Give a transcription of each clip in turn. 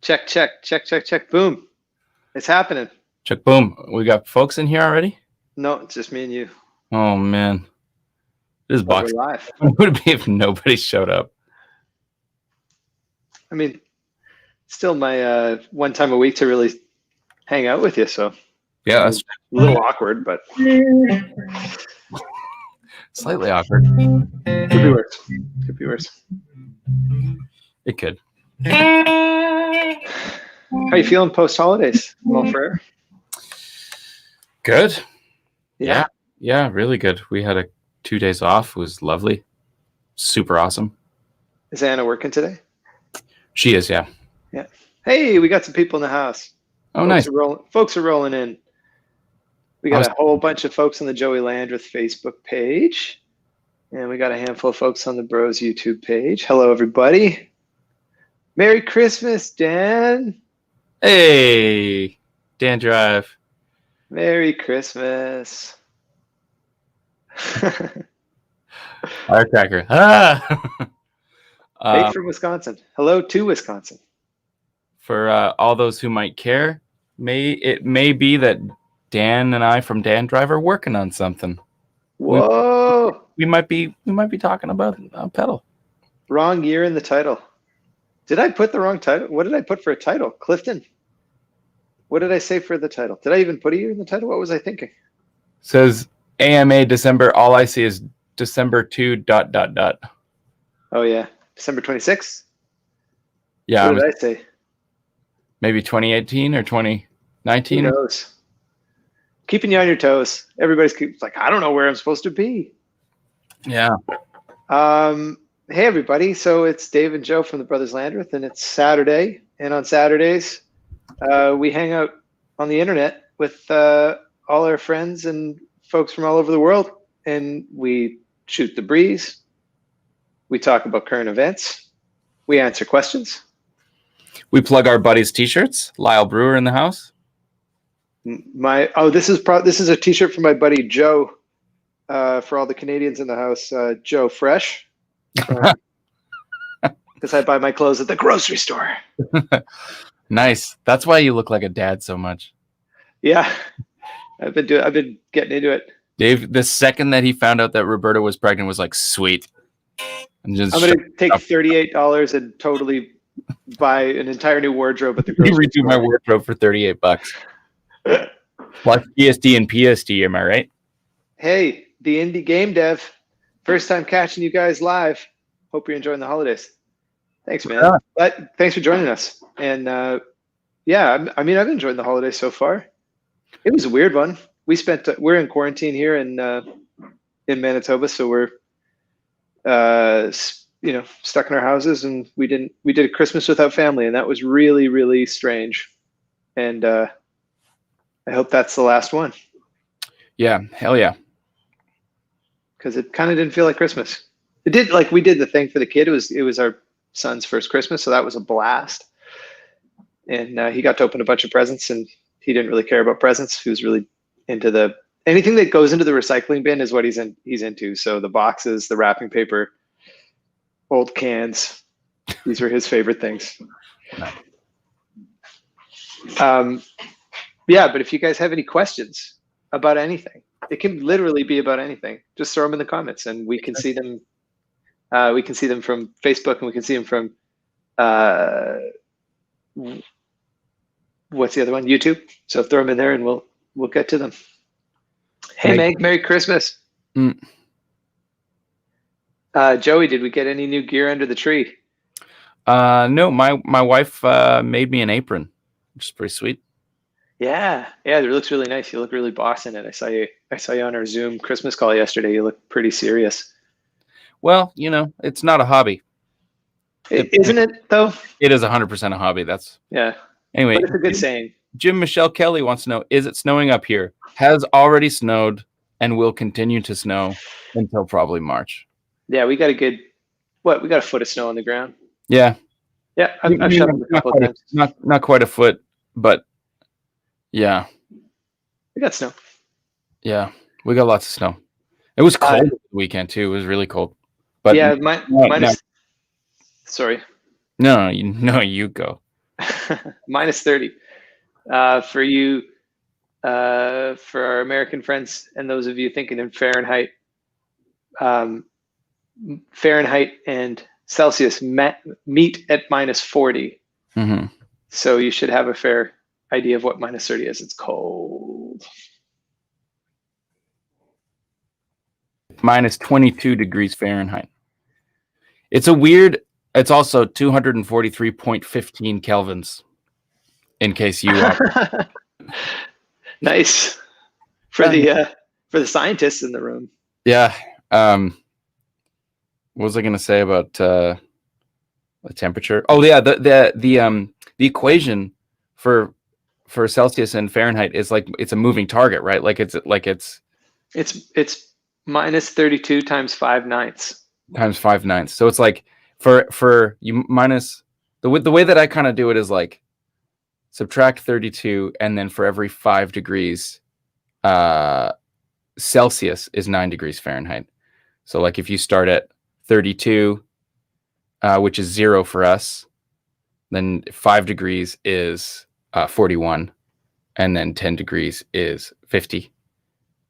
Check. Boom. It's happening. Check, boom. We got folks in here already? No, it's just me and you. Oh, man. This box. We're live. What would it be if nobody showed up? I mean, still my one time a week to really hang out with you. So yeah, that's a little awkward, but slightly awkward. Could be worse. Could be worse. It could. How you feeling post holidays, Mo Frere? Good. Yeah, really good. We had 2 days off. It was lovely. Super awesome. Is Anna working today? She is, yeah. Yeah. Hey, we got some people in the house. Oh, nice. Folks are rolling in. We got a whole bunch of folks on the Joey Landreth Facebook page. And we got a handful of folks on the Bros YouTube page. Hello, everybody. Merry Christmas, Dan. Hey, Dan Drive. Merry Christmas. Firecracker. Ah! Hey, from Wisconsin. Hello to Wisconsin. For all those who might care, it may be that Dan and I from Dan Drive are working on something. Whoa! We might be talking about a pedal. Wrong year in the title. Did I put the wrong title? What did I put for a title? Clifton. What did I say for the title? Did I even put a year in the title? What was I thinking? Says AMA December. All I see is December 2 ... Oh yeah, December 26th. Yeah. What did I say? Maybe 2018 or 2019. Who knows? Keeping you on your toes. Everybody's like, I don't know where I'm supposed to be. Yeah. Hey everybody. So it's Dave and Joe from the Brothers Landreth, and it's Saturday. And on Saturdays, we hang out on the internet with all our friends and folks from all over the world, and we shoot the breeze. We talk about current events. We answer questions. We plug our buddies' t-shirts. Lyle Brewer in the house. This is a t-shirt from my buddy Joe. For all the Canadians in the house, Joe Fresh. Because I buy my clothes at the grocery store. Nice. That's why you look like a dad so much. Yeah, I've been getting into it. Dave, the second that he found out that Roberta was pregnant, was like, sweet. I'm going to take $38 and totally buy an entire new wardrobe at the grocery store. You redo my wardrobe for $38. Plus GSD and PSD, am I right? Hey, the indie game dev. First time catching you guys live. Hope you're enjoying the holidays. Thanks, man. Yeah. Thanks for joining us. And I've enjoyed the holidays so far. It was a weird one. We're in quarantine here in Manitoba, so we're stuck in our houses, and we did a Christmas without family, and that was really, really strange. And I hope that's the last one. Yeah, hell yeah. Because it kind of didn't feel like Christmas. It did, like we did the thing for the kid. It was our son's first Christmas, so that was a blast. And he got to open a bunch of presents, and he didn't really care about presents. He was really into anything that goes into the recycling bin is what he's into. So the boxes, the wrapping paper, old cans, these were his favorite things. But if you guys have any questions about anything, it can literally be about anything. Just throw them in the comments, and we can see them. We can see them from Facebook, and we can see them from what's the other one? YouTube. So throw them in there, and we'll get to them. Hey, Meg, Merry Christmas. Joey, did we get any new gear under the tree? No, my wife made me an apron, which is pretty sweet. Yeah, it looks really nice. You look really boss in it. I saw you on our Zoom Christmas call yesterday. You look pretty serious. Well, it's not a hobby. Isn't it though? It is 100% a hobby. Anyway. But it's a good saying. Jim Michelle Kelly wants to know, is it snowing up here? Has already snowed and will continue to snow until probably March. Yeah, we got a foot of snow on the ground. Yeah. Yeah, I've shoveled a couple of times. Not quite a foot, but yeah. We got snow. Yeah, we got lots of snow. It was cold the weekend too. It was really cold. But yeah, mine is. Sorry. No, you go. minus 30. For you, for our American friends and those of you thinking in Fahrenheit, Fahrenheit and Celsius meet at minus 40. Mm-hmm. So you should have a fair idea of what minus 30 is. It's cold. Minus 22 degrees Fahrenheit. It's also 243.15 kelvins, in case you Nice. For the scientists in the room. Yeah. What was I going to say about the temperature? Oh yeah, the equation for Celsius and Fahrenheit is like it's a moving target, right? It's minus 32 times 5/9. Times 5/9. So it's like for you minus the way that I kind of do it is like subtract 32, and then for every 5 degrees Celsius is 9 degrees Fahrenheit. So like if you start at 32, which is 0 for us, then 5 degrees is 41, and then 10 degrees is 50.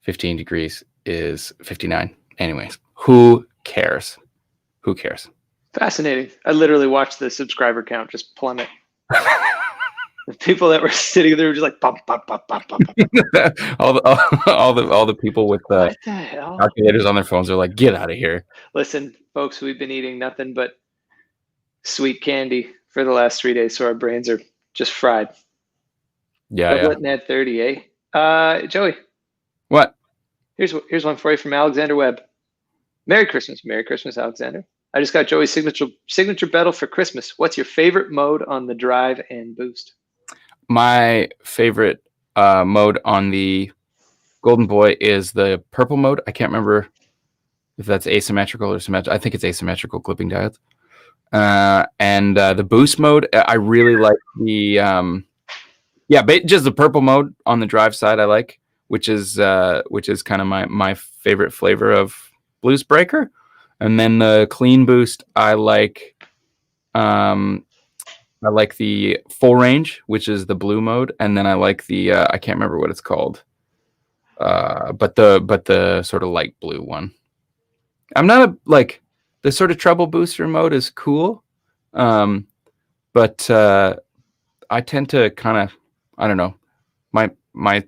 15 degrees is 59. Anyways, who cares? Who cares? Fascinating. I literally watched the subscriber count just plummet. The people that were sitting there were just like bump, bump, bump, bump, bump, bump. all the people with what the hell? calculators on their phones are like, get out of here. Listen, folks, we've been eating nothing but sweet candy for the last 3 days, so our brains are just fried. Doublet and add 30, eh? Joey. What? Here's one for you from Alexander Webb. Merry Christmas, Alexander. I just got Joey's signature pedal for Christmas. What's your favorite mode on the drive and boost? My favorite mode on the Golden Boy is the purple mode. I can't remember if that's asymmetrical or symmetrical. I think it's asymmetrical clipping diodes. And the boost mode, I really like the just the purple mode on the drive side. I like, which is kind of my favorite flavor of Blues Breaker. And then the clean boost, I like the full range, which is the blue mode, and then I like the I can't remember what it's called, but the sort of light blue one. I'm not the sort of treble booster mode is cool, but I tend to kind of, I don't know, my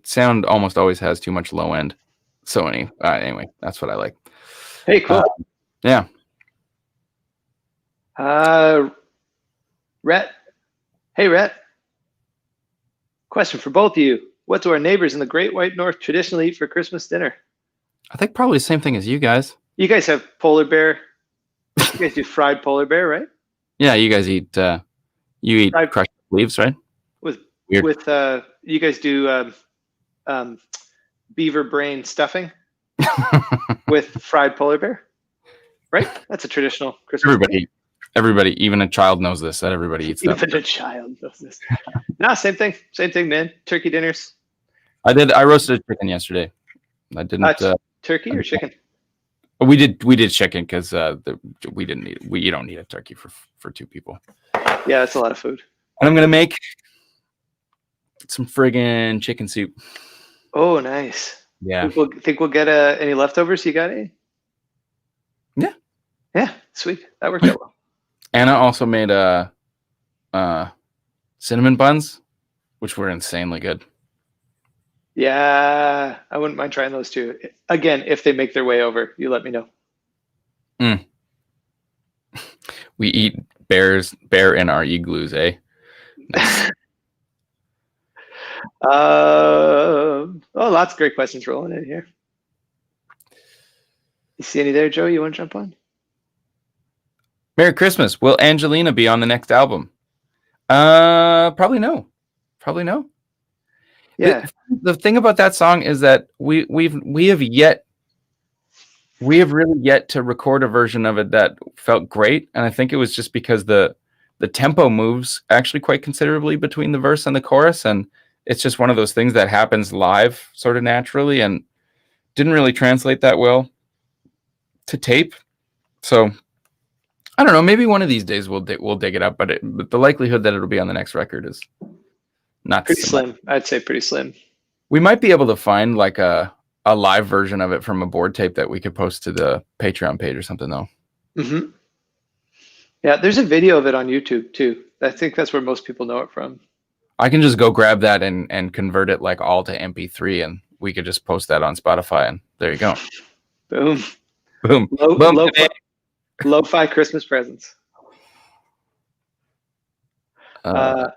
sound almost always has too much low end. So anyway, that's what I like. Hey, cool. Yeah. Rhett. Hey, Rhett. Question for both of you. What do our neighbors in the Great White North traditionally eat for Christmas dinner? I think probably the same thing as you guys. You guys have polar bear. You guys do fried polar bear, right? Yeah, you guys eat crushed leaves, right? With you guys do beaver brain stuffing with fried polar bear, right? That's a traditional Christmas. Everybody, even a child knows this. That everybody eats that. Even a child knows this. No, same thing, man. Turkey dinners. I roasted a chicken yesterday. I didn't. Turkey or chicken? We did chicken because we didn't need. You don't need a turkey for two people. Yeah, that's a lot of food. And I'm gonna make some friggin' chicken soup. Oh, nice. Yeah. Think we'll get any leftovers? You got any? Yeah. Yeah, sweet. That worked out well. Anna also made cinnamon buns, which were insanely good. Yeah, I wouldn't mind trying those too. Again, if they make their way over, you let me know. We eat bear in our igloos, eh? Nice. Lots of great questions rolling in here. You see any there, Joe? You want to jump on? Merry Christmas. Will Angelina be on the next album? Probably no. Yeah. The thing about that song is that we have really yet to record a version of it that felt great, and I think it was just because the tempo moves actually quite considerably between the verse and the chorus, and it's just one of those things that happens live sort of naturally and didn't really translate that well to tape. So I don't know. Maybe one of these days we'll dig it up, but the likelihood that it'll be on the next record is not Pretty so much. slim. I'd say pretty slim. We might be able to find like a live version of it from a board tape that we could post to the Patreon page or something, though. Mm-hmm. Yeah, there's a video of it on YouTube too. I think that's where most people know it from. I can just go grab that and convert it like all to MP3, and we could just post that on Spotify, and there you go. Boom. Boom. Boom. Lo-fi Christmas presents. Oh,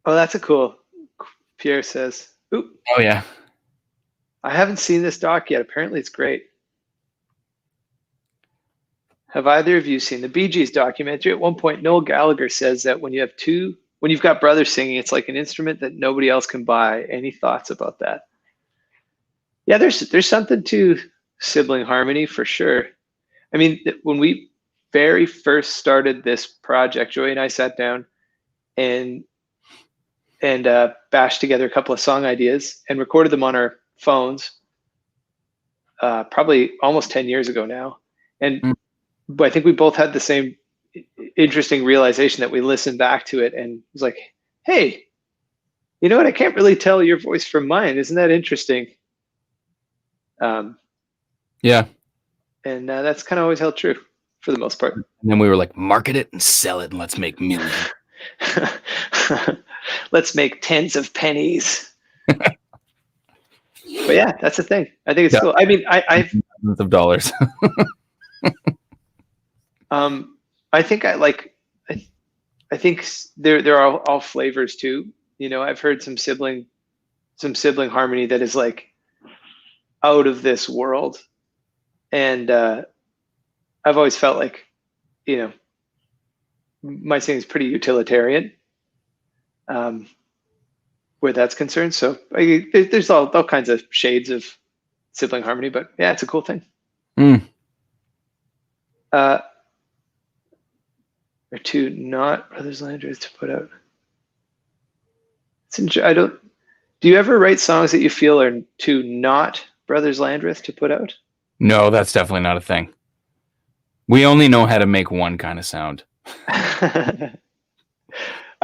that's a cool. Pierre says, "Ooh, oh yeah, I haven't seen this doc yet. Apparently, it's great. Have either of you seen the Bee Gees documentary? At one point, Noel Gallagher says that when you've got brothers singing, it's like an instrument that nobody else can buy. Any thoughts about that?" Yeah, there's something to sibling harmony for sure. I mean, when we very first started this project, Joey and I sat down and bashed together a couple of song ideas and recorded them on our phones, probably almost 10 years ago now. And but I think we both had the same interesting realization that we listened back to it and was like, hey, you know what? I can't really tell your voice from mine. Isn't that interesting? yeah. And that's kind of always held true for the most part. And then we were like, market it and sell it, and let's make millions. Let's make tens of pennies. But yeah, that's the thing. I think it's cool. I mean, I've thousands of dollars. I think I think there are all flavors too. You know, I've heard some sibling harmony that is like out of this world, and I've always felt like, you know, my singing is pretty utilitarian, where that's concerned. So there's all kinds of shades of sibling harmony, but yeah, it's a cool thing. Or two not Brothers Landreth to put out. Do you ever write songs that you feel are too not Brothers Landreth to put out? No, that's definitely not a thing. We only know how to make one kind of sound. I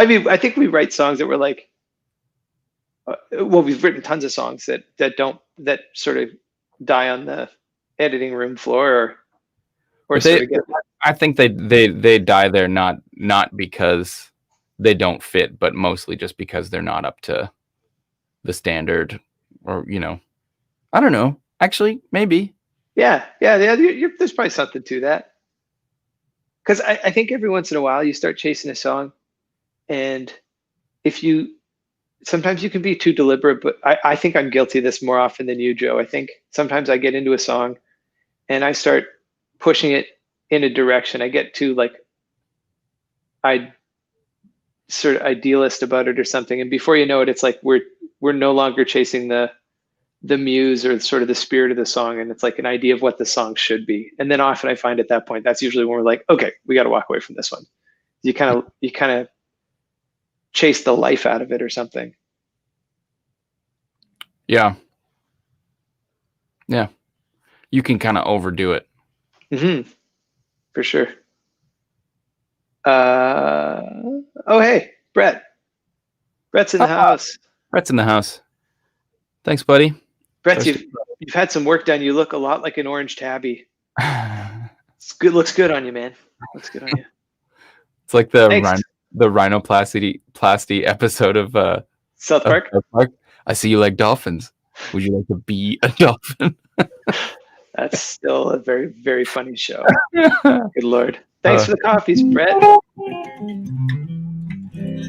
mean, I think we write songs that were like, well, we've written tons of songs that sort of die on the editing room floor, or sort of get. I think they die there not because they don't fit, but mostly just because they're not up to the standard, or I don't know. Actually, maybe. Yeah. There's probably something to that. Because I think every once in a while you start chasing a song, and sometimes you can be too deliberate, but I think I'm guilty of this more often than you, Joe. I think sometimes I get into a song and I start pushing it in a direction. I get too sort of idealist about it or something. And before you know it, it's like we're no longer chasing the muse or sort of the spirit of the song. And it's like an idea of what the song should be. And then often I find at that point, that's usually when we're like, okay, we got to walk away from this one. You kind of chase the life out of it or something. Yeah. Yeah. You can kind of overdo it. Mm-hmm. For sure. Oh, hey, Brett. Brett's in the house. Brett's in the house. Thanks, buddy. Brett, you've had some work done. You look a lot like an orange tabby. It's good. Looks good on you, man. Looks good on you. It's like the rhinoplasty episode of South Park. I see you like dolphins. Would you like to be a dolphin? That's still a very, very funny show. Good Lord. Thanks for the coffees, Brett.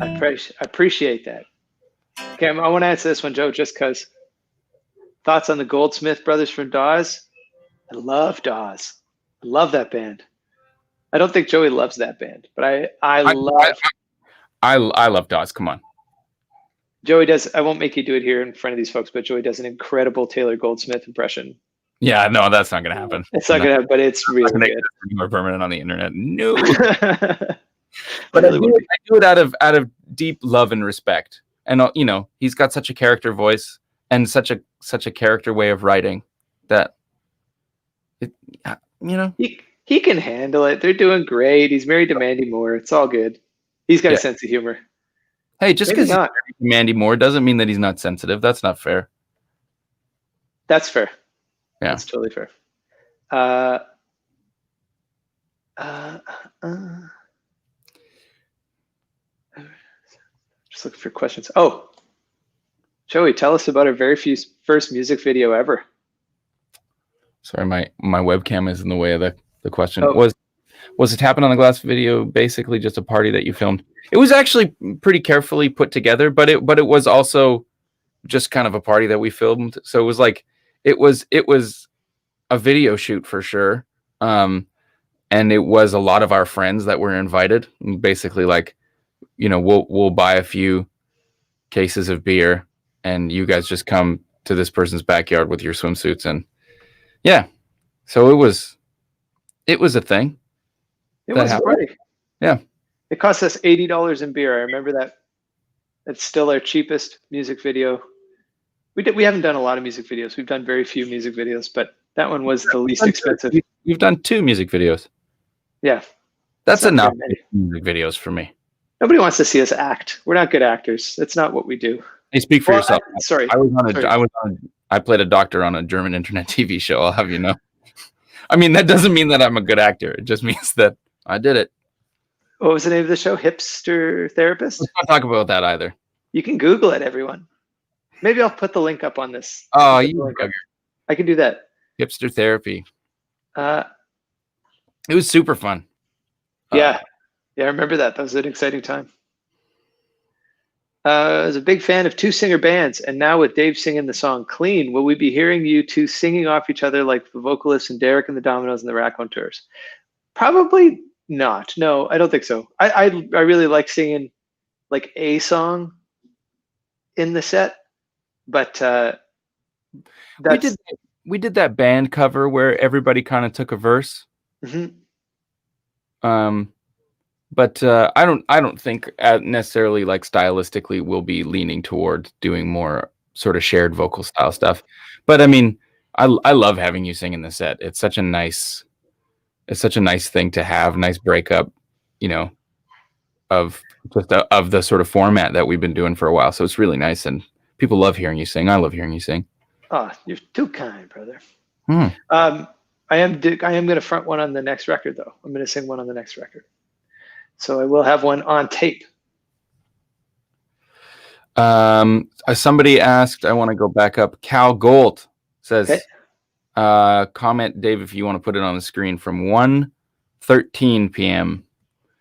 I appreciate that. Okay, I want to answer this one, Joe, just because. Thoughts on the Goldsmith brothers from Dawes? I love Dawes. I love that band. I don't think Joey loves that band, but I love Dawes. Come on. Joey does. I won't make you do it here in front of these folks, but Joey does an incredible Taylor Goldsmith impression. Yeah, no, that's not going to happen. It's not going to happen, but it's really good. More permanent on the internet. No. But I do it out of deep love and respect. And he's got such a character voice and such a character way of writing that you know. He can handle it. They're doing great. He's married to Mandy Moore. It's all good. He's got a Yeah. sense of humor. Hey, just Maybe because he's not. married to Mandy Moore doesn't mean that he's not sensitive. That's not fair. That's fair. Yeah. That's totally fair. Uh, uh, uh, just looking for questions. Oh, Joey, tell us about our very first music video ever. Sorry, my webcam is in the way of the question. Oh. Was it Tapping on the Glass video basically just a party that you filmed? It was actually pretty carefully put together, but it was also just kind of a party that we filmed. So it was like it was a video shoot for sure. And it was a lot of our friends that were invited. Basically, like, you know, we'll buy a few cases of beer and you guys just come to this person's backyard with your swimsuits, and yeah. So it was a thing. It was a party. Yeah. It cost us $80 in beer. I remember that. It's still our cheapest music video. We haven't done a lot of music videos. We've done very few music videos, but that one was the least expensive. We've done 2 music videos. Yeah. That's enough music videos for me. Nobody wants to see us act. We're not good actors. That's not what we do. Hey, speak for yourself. Sorry. I played a doctor on a German internet TV show. I'll have you know. I mean, that doesn't mean that I'm a good actor. It just means that I did it. What was the name of the show? Hipster Therapist? Let's not talk about that either. You can Google it, everyone. Maybe I'll put the link up on this. Oh, I can do that. Hipster Therapy. It was super fun. Yeah. Yeah, I remember that. That was an exciting time. I was a big fan of 2-singer bands, and now with Dave singing the song Clean, will we be hearing you 2 singing off each other like the vocalists in Derek and the Dominoes and the Raconteurs? Probably not. No, I don't think so. I really like singing like a song in the set, but we did that band cover where everybody kind of took a verse. Mm-hmm. But I don't think necessarily like stylistically we'll be leaning toward doing more sort of shared vocal style stuff. But I mean, I love having you sing in the set. It's such a nice thing to have, nice breakup, you know, of the sort of format that we've been doing for a while. So it's really nice, and people love hearing you sing. I love hearing you sing. Oh, you're too kind, brother. I am going to front one on the next record, though. I'm going to sing one on the next record. So I will have one on tape. Somebody asked, I want to go back up. Cal Gold says, okay. Comment, Dave, if you want to put it on the screen from 1:13 p.m.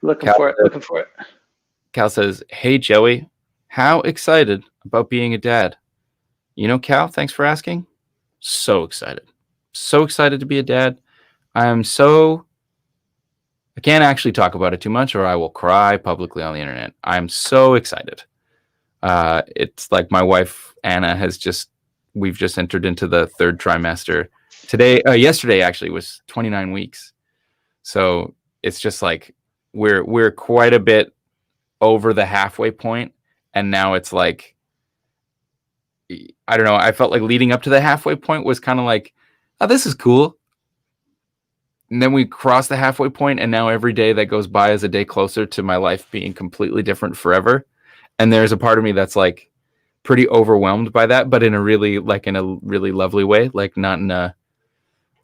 Looking for it. Cal says, hey, Joey, how excited about being a dad? You know, Cal, thanks for asking. So excited. So excited to be a dad. I can't actually talk about it too much or I will cry publicly on the internet. I'm so excited. It's like my wife, Anna, we've just entered into the 3rd trimester. Yesterday actually was 29 weeks. So it's just like, we're quite a bit over the halfway point. And now it's like, I don't know. I felt like leading up to the halfway point was kind of like, oh, this is cool. And then we cross the halfway point, and now every day that goes by is a day closer to my life being completely different forever. And there's a part of me that's like pretty overwhelmed by that, but in a really lovely way, like not in a,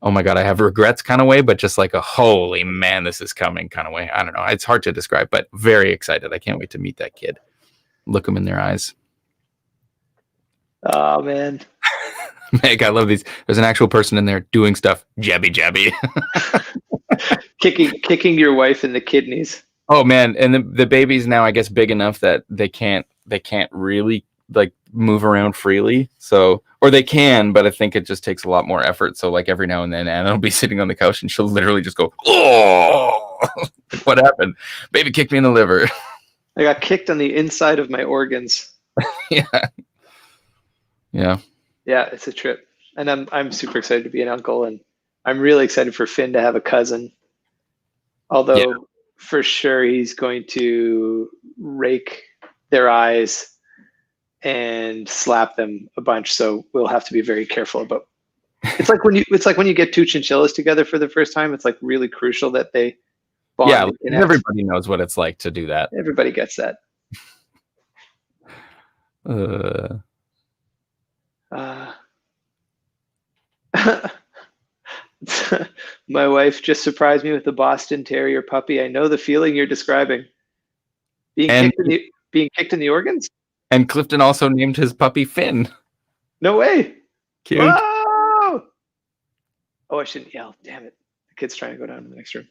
oh my God, I have regrets kind of way, but just like a holy man, this is coming kind of way. I don't know. It's hard to describe, but very excited. I can't wait to meet that kid. Look them in their eyes. Oh man. Meg, I love these. There's an actual person in there doing stuff. Jabby. kicking your wife in the kidneys. Oh man. And the baby's now, I guess, big enough that they can't really like move around freely. So, or they can, but I think it just takes a lot more effort. So like every now and then Anna will be sitting on the couch and she'll literally just go, oh, what happened? Baby kicked me in the liver. I got kicked on the inside of my organs. Yeah, it's a trip. And I'm super excited to be an uncle, and I'm really excited for Finn to have a cousin. Although for sure he's going to rake their eyes and slap them a bunch. So we'll have to be very careful about It's like when you get two chinchillas together for the first time. It's like really crucial that they bond. Yeah, and connect. everybody knows what it's like to do that. Everybody gets that. My wife just surprised me with the Boston Terrier puppy. I know the feeling you're describing. Being kicked in the organs? And Clifton also named his puppy Finn. No way. Cute. Whoa! Oh, I shouldn't yell. Damn it. The kid's trying to go down to the next room.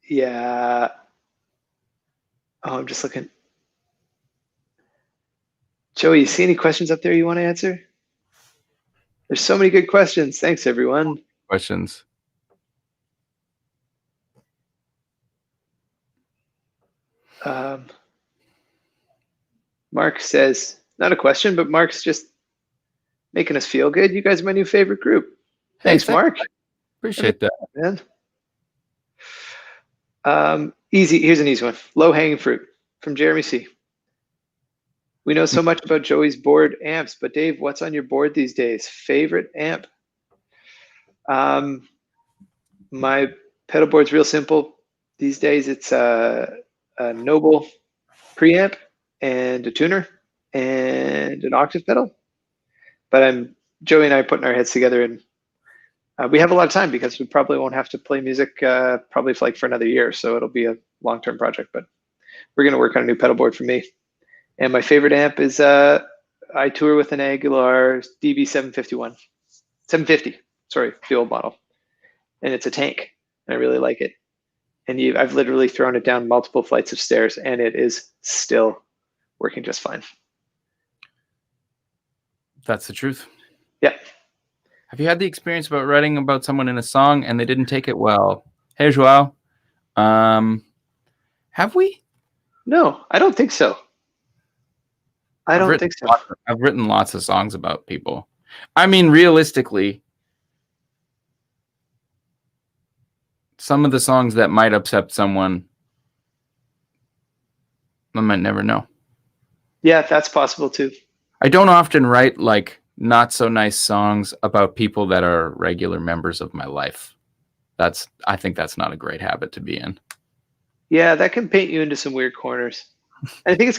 Yeah. Oh, I'm just looking. Joey, you see any questions up there you want to answer? There's so many good questions. Thanks, everyone. Questions. Mark says, not a question, but Mark's just making us feel good. You guys are my new favorite group. Thanks, Mark. Appreciate that, man. Easy. Here's an easy one. Low-hanging fruit from Jeremy C. We know so much about Joey's board amps, but Dave, what's on your board these days? Favorite amp? My pedal board's real simple. These days it's a Noble preamp and a tuner and an octave pedal. But Joey and I are putting our heads together, and we have a lot of time because we probably won't have to play music probably for another year. So it'll be a long-term project, but we're going to work on a new pedal board for me. And my favorite amp is I tour with an Aguilar DB 750, sorry, the old model. And it's a tank, and I really like it. And I've literally thrown it down multiple flights of stairs, and it is still working just fine. That's the truth. Yeah. Have you had the experience about writing about someone in a song and they didn't take it well? Hey, Joao. Have we? No, I don't think so. I don't think so. I've written lots of songs about people. I mean, realistically, some of the songs that might upset someone, I might never know. Yeah, that's possible too. I don't often write like not so nice songs about people that are regular members of my life. I think that's not a great habit to be in. Yeah, that can paint you into some weird corners. And I think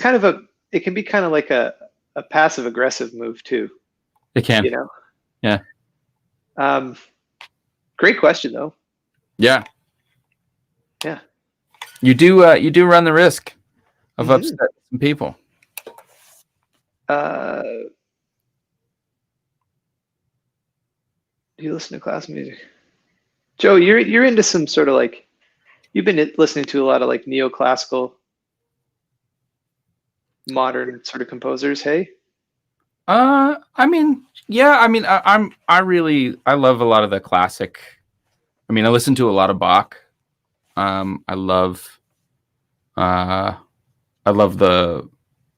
it can be kind of like a passive aggressive move too. It can. You know? Yeah. Great question though. Yeah. Yeah. You do run the risk of upsetting some people. Do you listen to classical music? Joe, you're into some sort of like, you've been listening to a lot of like neoclassical modern sort of composers, hey? I mean, yeah, I mean, I love a lot of the classic. I mean, I listen to a lot of Bach. I love the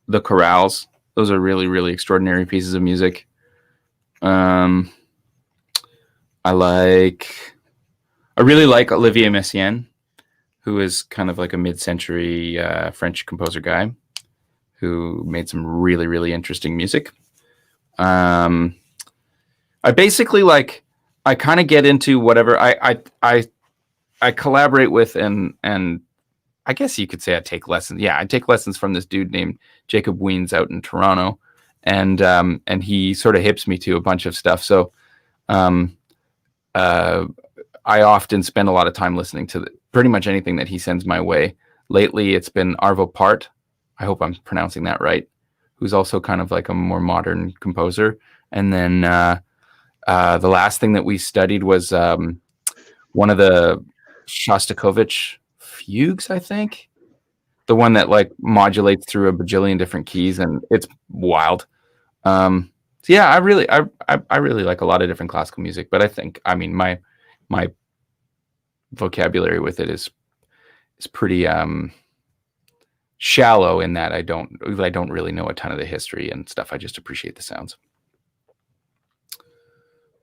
chorales. Those are really, really extraordinary pieces of music. I really like Olivier Messiaen, who is kind of like a mid-century French composer guy who made some really, really interesting music. I basically I kind of get into whatever I collaborate with, and I guess you could say I take lessons. Yeah, I take lessons from this dude named Jacob Wiens out in Toronto, and he sort of hips me to a bunch of stuff. So I often spend a lot of time listening to pretty much anything that he sends my way. Lately, it's been Arvo Pärt. I hope I'm pronouncing that right. Who's also kind of like a more modern composer. And then the last thing that we studied was one of the Shostakovich fugues, I think. The one that like modulates through a bajillion different keys, and it's wild. So yeah, I really like a lot of different classical music, but I think, I mean, my vocabulary with it is pretty shallow in that I don't really know a ton of the history and stuff. I just appreciate the sounds.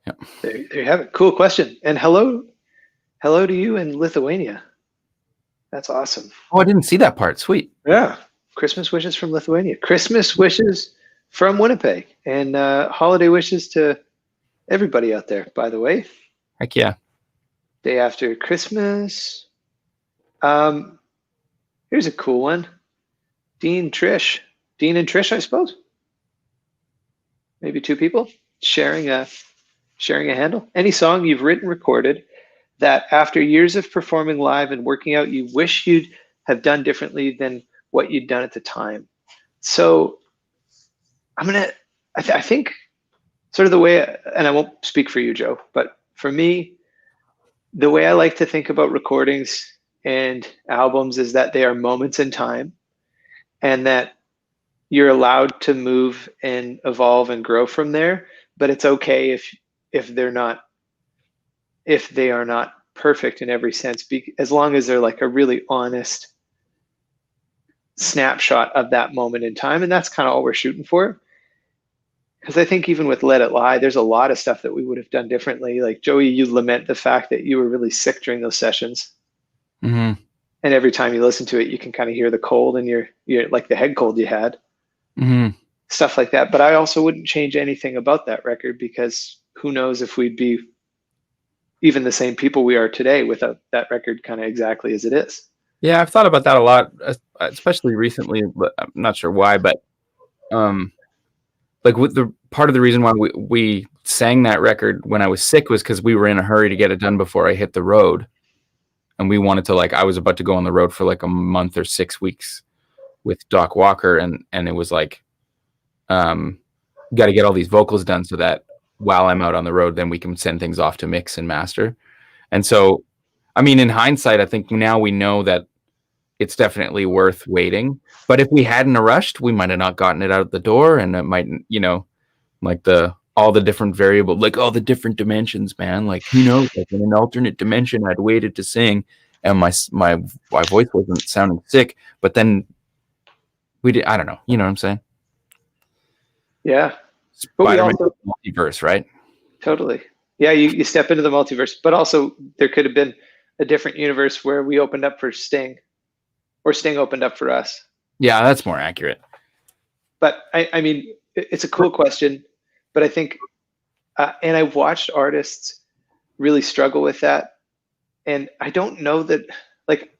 Yeah. There you have it. Cool question. And hello to you in Lithuania. That's awesome. Oh, I didn't see that part. Sweet. Yeah. Christmas wishes from Lithuania. Christmas wishes from Winnipeg. And holiday wishes to everybody out there, by the way. Heck yeah. Day after Christmas. Here's a cool one. Dean and Trish, I suppose. Maybe two people sharing a handle. Any song you've written, recorded that after years of performing live and working out, you wish you'd have done differently than what you'd done at the time. So I think sort of the way, and I won't speak for you, Joe, but for me, the way I like to think about recordings and albums is that they are moments in time, and that you're allowed to move and evolve and grow from there. But it's okay if they are not perfect in every sense, as long as they're like a really honest snapshot of that moment in time. And that's kind of all we're shooting for. Because I think even with Let It Lie, there's a lot of stuff that we would have done differently. Like Joey, you lament the fact that you were really sick during those sessions. Mm-hmm. And every time you listen to it, you can kind of hear the cold and you're like the head cold you had. Mm-hmm. Stuff like that. But I also wouldn't change anything about that record, because who knows if we'd be even the same people we are today without that record kind of exactly as it is. Yeah, I've thought about that a lot, especially recently, but I'm not sure why. But like with the part of the reason why we sang that record when I was sick was because we were in a hurry to get it done before I hit the road. And we wanted to, like, I was about to go on the road for like a month or 6 weeks with Doc Walker. And it was like, got to get all these vocals done so that while I'm out on the road, then we can send things off to mix and master. And so, I mean, in hindsight, I think now we know that it's definitely worth waiting. But if we hadn't rushed, we might have not gotten it out the door. And it might, like all the different variables, like all the different dimensions, man. Like, who knows? Like in an alternate dimension, I'd waited to sing, and my voice wasn't sounding sick. But then we did. I don't know. You know what I'm saying? Yeah, but we also multiverse, right? Totally. Yeah, you step into the multiverse, but also there could have been a different universe where we opened up for Sting, or Sting opened up for us. Yeah, that's more accurate. But I mean, it's a cool question. But I think, and I've watched artists really struggle with that. And I don't know that, like,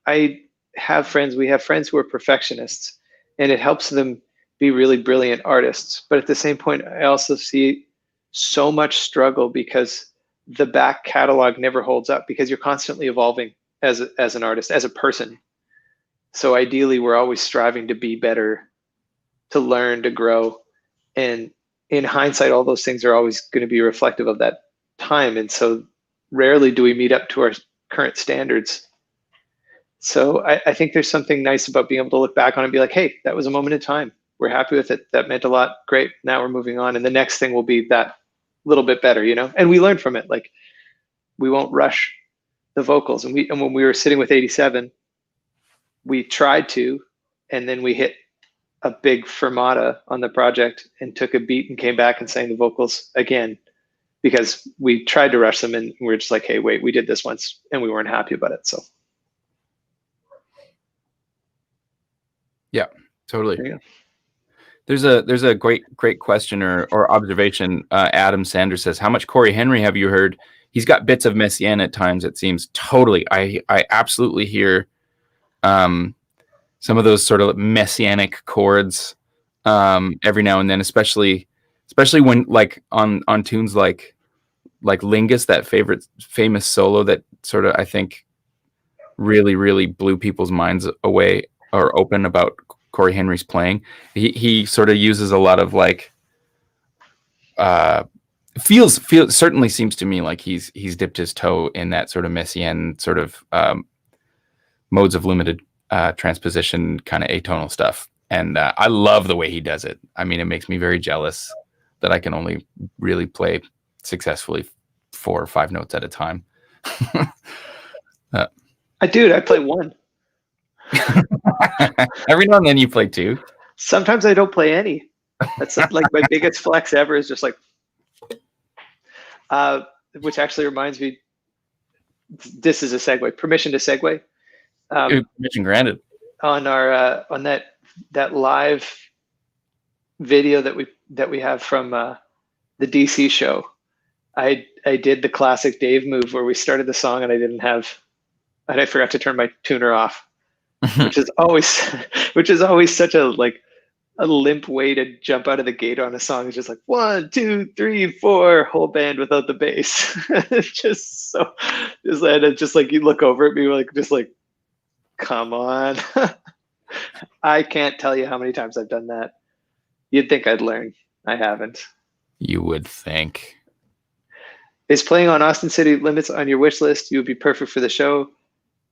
I have friends, we have friends who are perfectionists, and it helps them be really brilliant artists. But at the same point, I also see so much struggle because the back catalog never holds up, because you're constantly evolving as an artist, as a person. So ideally, we're always striving to be better, to learn, to grow. And in hindsight, all those things are always going to be reflective of that time. And so rarely do we meet up to our current standards. So I think there's something nice about being able to look back on it and be like, hey, that was a moment in time. We're happy with it. That meant a lot. Great. Now we're moving on. And the next thing will be that little bit better, and we learn from it. Like, we won't rush the vocals. And when we were sitting with 87, we tried to, and then we hit a big fermata on the project and took a beat and came back and sang the vocals again, because we tried to rush them, and we were just like, hey, wait, we did this once and we weren't happy about it. So yeah, totally. There's a great question or observation. Adam Sanders says, how much Corey Henry have you heard? He's got bits of Messiaen at times, it seems. Totally. I absolutely hear some of those sort of messianic chords every now and then, especially when, like, on tunes like Lingus, that famous solo that sort of, I think, really, really blew people's minds away or open about Corey Henry's playing. He sort of uses a lot of, like, feels certainly seems to me like he's dipped his toe in that sort of Messiaen sort of modes of limited transposition kind of atonal stuff. And I love the way he does it. I mean, it makes me very jealous that I can only really play successfully 4 or 5 notes at a time. I play 1. Every now and then you play 2. Sometimes I don't play any. That's like my biggest flex ever is just like, which actually reminds me, this is a segue, permission to segue. Permission granted. On our on that live video that we have from the DC show. I did the classic Dave move where we started the song and I forgot to turn my tuner off, which is always such a limp way to jump out of the gate on a song. It's just like 1, 2, 3, 4, whole band without the bass. It's just so just like you look over at me just like, come on. I can't tell you how many times I've done that. You'd think I'd learn. I haven't. You would think. Is playing on Austin City Limits on your wish list? You would be perfect for the show.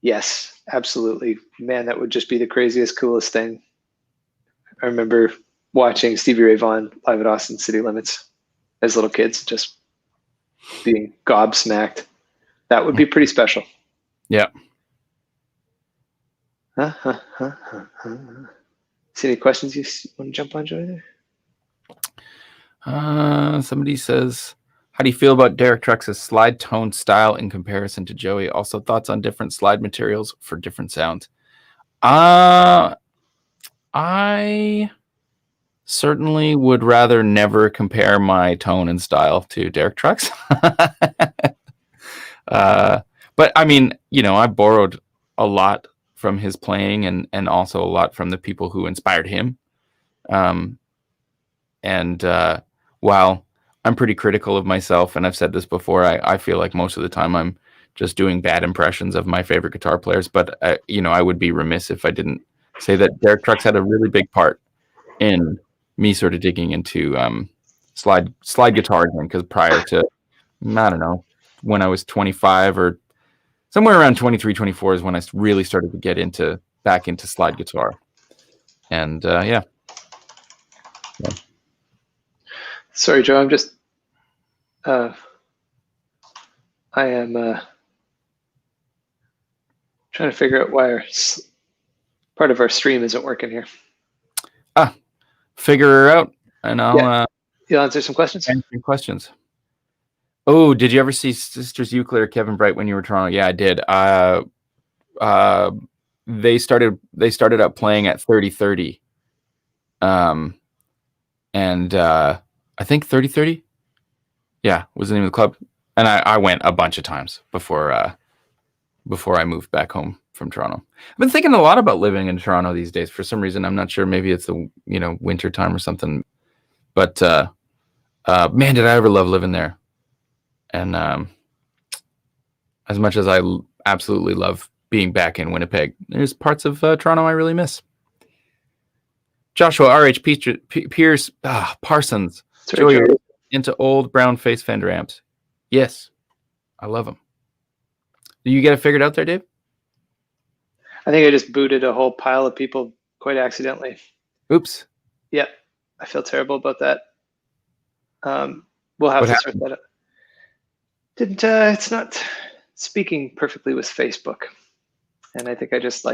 Yes, absolutely. Man, that would just be the craziest, coolest thing. I remember watching Stevie Ray Vaughan live at Austin City Limits as little kids, just being gobsmacked. That would be pretty special. Yeah. See any questions you want to jump on, Joey? Somebody says, how do you feel about Derek Trucks' slide tone style in comparison to Joey? Also, thoughts on different slide materials for different sounds. I certainly would rather never compare my tone and style to Derek Trucks. But I mean, I borrowed a lot from his playing and also a lot from the people who inspired him. While I'm pretty critical of myself, and I've said this before, I feel like most of the time I'm just doing bad impressions of my favorite guitar players. But, I would be remiss if I didn't say that Derek Trucks had a really big part in me sort of digging into slide guitar again, because prior to, I don't know, when I was 25 or somewhere around 23, 24 is when I really started to get back into slide guitar. And yeah. Sorry, Joe. I'm just, I am trying to figure out why part of our stream isn't working here. Figure her out, and I'll you'll answer some questions. Answer questions. Oh, did you ever see Sisters Euclid or Kevin Bright when you were in Toronto? Yeah, I did. They started out playing at 3030. And I think 3030, yeah, was the name of the club. And I went a bunch of times before I moved back home from Toronto. I've been thinking a lot about living in Toronto these days for some reason. I'm not sure. Maybe it's the winter time or something. But man, did I ever love living there. And as much as I absolutely love being back in Winnipeg, there's parts of Toronto I really miss. Joshua R.H. Pierce Parsons. Joey, into old brown face Fender amps. Yes, I love them. Do you get it figured out there, Dave? I think I just booted a whole pile of people quite accidentally. Oops. Yeah, I feel terrible about that. We'll have to sort that out. It's not speaking perfectly with Facebook. And I think I just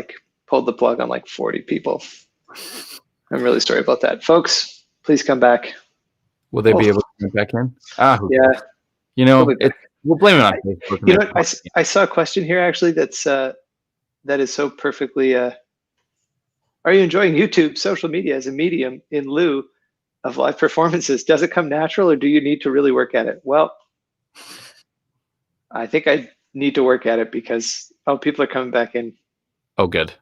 pulled the plug on 40 people. I'm really sorry about that. Folks, please come back. Will they be able to come back in? Yeah. We'll blame it on Facebook. I saw a question here actually that is so perfectly, are you enjoying YouTube social media as a medium in lieu of live performances? Does it come natural or do you need to really work at it? Well, I think I need to work at it because, people are coming back in. Oh, good.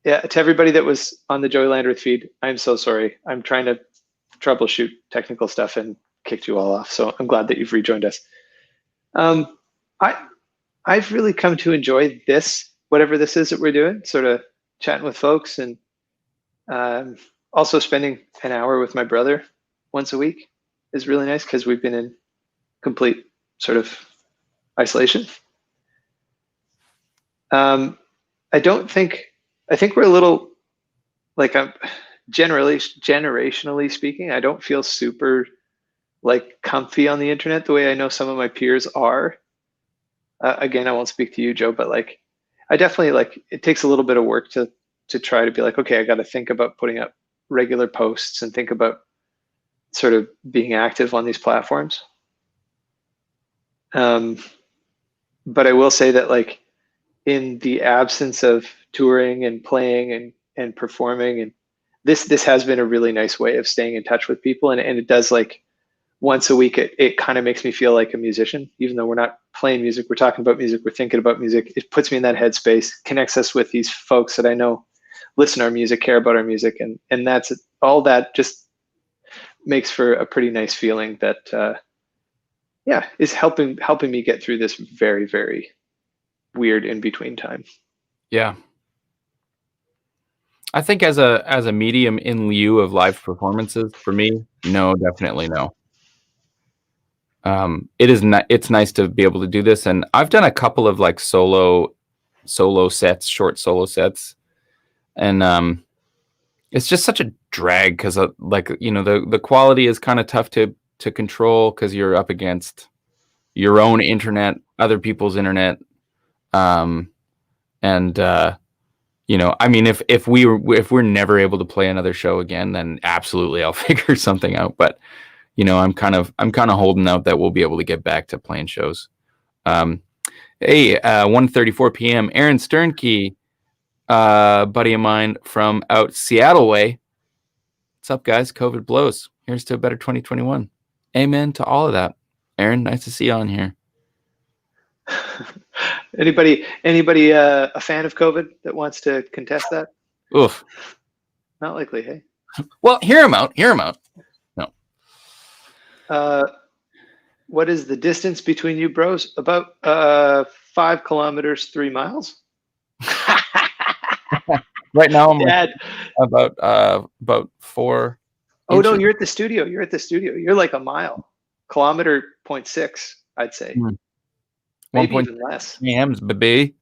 Yeah, to everybody that was on the Joey Landreth feed, I'm so sorry. I'm trying to troubleshoot technical stuff and kicked you all off. So I'm glad that you've rejoined us. I've really come to enjoy this, whatever this is that we're doing, sort of chatting with folks and also spending an hour with my brother once a week is really nice because we've been in complete sort of isolation. I think we're a little generationally speaking, I don't feel super comfy on the internet the way I know some of my peers are. Again, I won't speak to you, Joe, but I definitely it takes a little bit of work to try to be okay, I got to think about putting up regular posts and think about sort of being active on these platforms. But I will say that in the absence of touring and playing and performing and this has been a really nice way of staying in touch with people, and it does, like, once a week it kind of makes me feel like a musician, even though we're not playing music, we're talking about music, we're thinking about music. It puts me in that headspace, connects us with these folks that I know listen to our music, care about our music, and that's all. That just makes for a pretty nice feeling that is helping me get through this very, very weird in between time. Yeah. I think as a medium in lieu of live performances, for me, no, definitely no. It's nice to be able to do this, and I've done a couple of like solo sets, short solo sets, and it's just such a drag because like, you know, the quality is kind of tough to control because you're up against your own internet, other people's internet, and you know, I mean, if we're never able to play another show again, then absolutely I'll figure something out. But you know, I'm kind of holding out that we'll be able to get back to playing shows. Hey, 1:34 p.m. Aaron Sternke, buddy of mine from out Seattle way. What's up, guys? COVID blows. Here's to a better 2021. Amen to all of that. Aaron, nice to see you on here. Anybody a fan of COVID that wants to contest that? Oof. Not likely, hey? Well, hear him out. No. What is the distance between you bros? About 5 kilometers, 3 miles. Right now I'm Dad. about 4. Oh no, you're at the studio. You're like a mile. Kilometer 0.6, I'd say. Maybe even less. Yams, baby.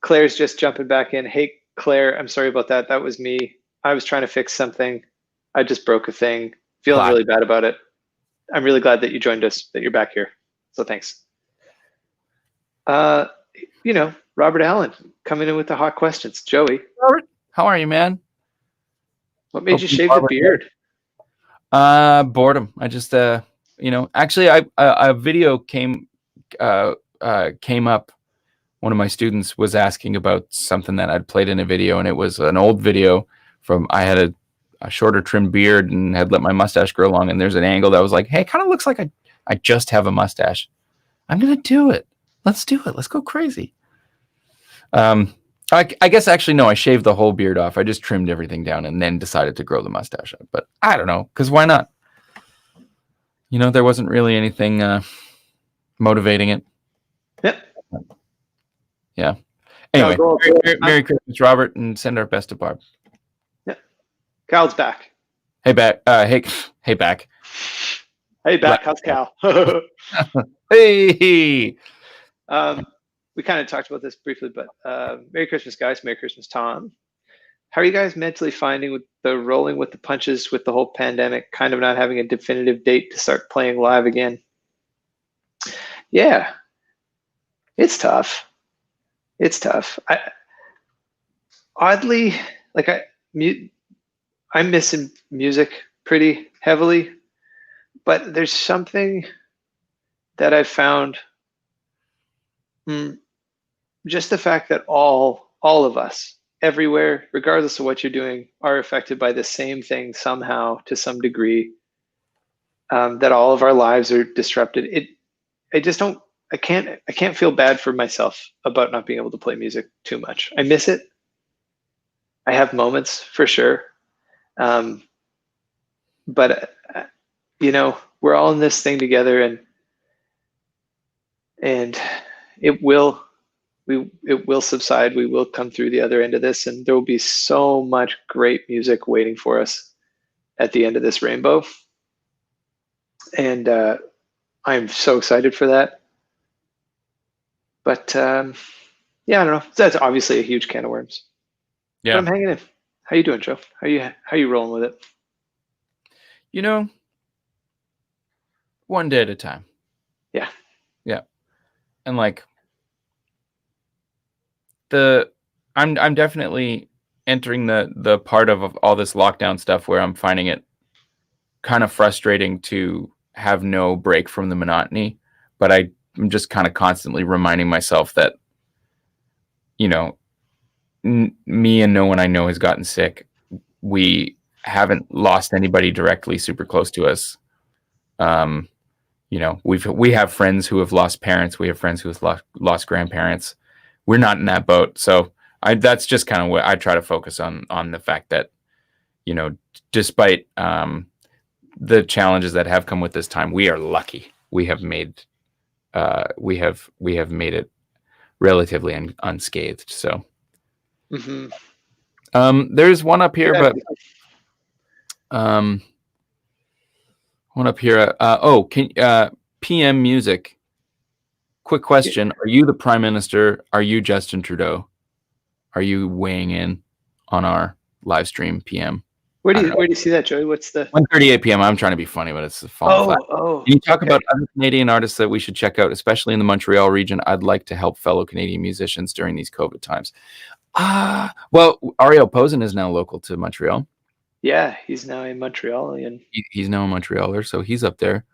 Claire's just jumping back in. Hey, Claire, I'm sorry about that. That was me. I was trying to fix something. I just broke a thing. Feeling really bad about it. I'm really glad that you joined us, that you're back here. So thanks. You know, Robert Allen coming in with the hot questions. Joey. Robert, how are you, man? What made you shave the beard? Boredom. I just, you know, actually, a video came up. One of my students was asking about something that I'd played in a video, and it was an old video from, I had a shorter trimmed beard and had let my mustache grow long, and there's an angle that was like, hey, it kind of looks like I just have a mustache. I'm gonna do it. Let's do it. Let's go crazy. I guess actually no, I shaved the whole beard off. I just trimmed everything down and then decided to grow the mustache up. But I don't know, because why not? You know, there wasn't really anything motivating it. Yep. Yeah. Anyway, Merry Christmas, Robert, and send our best to Barb. Yeah. Cal's back. Hey, back. Hey, back. Hey, back. How's Cal? Hey. We kind of talked about this briefly, but Merry Christmas, guys. Merry Christmas, Tom. How are you guys mentally finding with the rolling with the punches with the whole pandemic, kind of not having a definitive date to start playing live again? Yeah, it's tough. It's tough. Oddly, like I'm missing music pretty heavily, but there's something that I've found. Just the fact that all of us, everywhere, regardless of what you're doing, are affected by the same thing somehow to some degree. That all of our lives are disrupted. I can't feel bad for myself about not being able to play music too much. I miss it. I have moments for sure. But you know, we're all in this thing together, and it will subside. We will come through the other end of this, and there will be so much great music waiting for us at the end of this rainbow. And I'm so excited for that. But yeah, I don't know. That's obviously a huge can of worms. Yeah, but I'm hanging in. How you doing, Joe? How you rolling with it? You know, one day at a time. Yeah. And like I'm definitely entering the part of all this lockdown stuff where I'm finding it kind of frustrating to have no break from the monotony, but I'm just kind of constantly reminding myself that, you know, me and no one I know has gotten sick. we haven't lost anybody directly super close to us. You know, we have friends who have lost parents. We have friends who have lost grandparents. We're not in that boat. So that's just kind of what I try to focus on the fact that, you know, despite the challenges that have come with this time, we are lucky. We have made it relatively unscathed. So there's one up here, but one up here. PM Music. Quick question: are you the Prime Minister? Are you Justin Trudeau? Are you weighing in on our live stream? PM. Where do you see that, Joey? What's the 1:38 p.m.? I'm trying to be funny, but it's falling flat. Can you talk about other Canadian artists that we should check out, especially in the Montreal region? I'd like to help fellow Canadian musicians during these COVID times. Well, Ariel Posen is now local to Montreal. Yeah, he's now a Montrealian. He's now a Montrealer, so he's up there.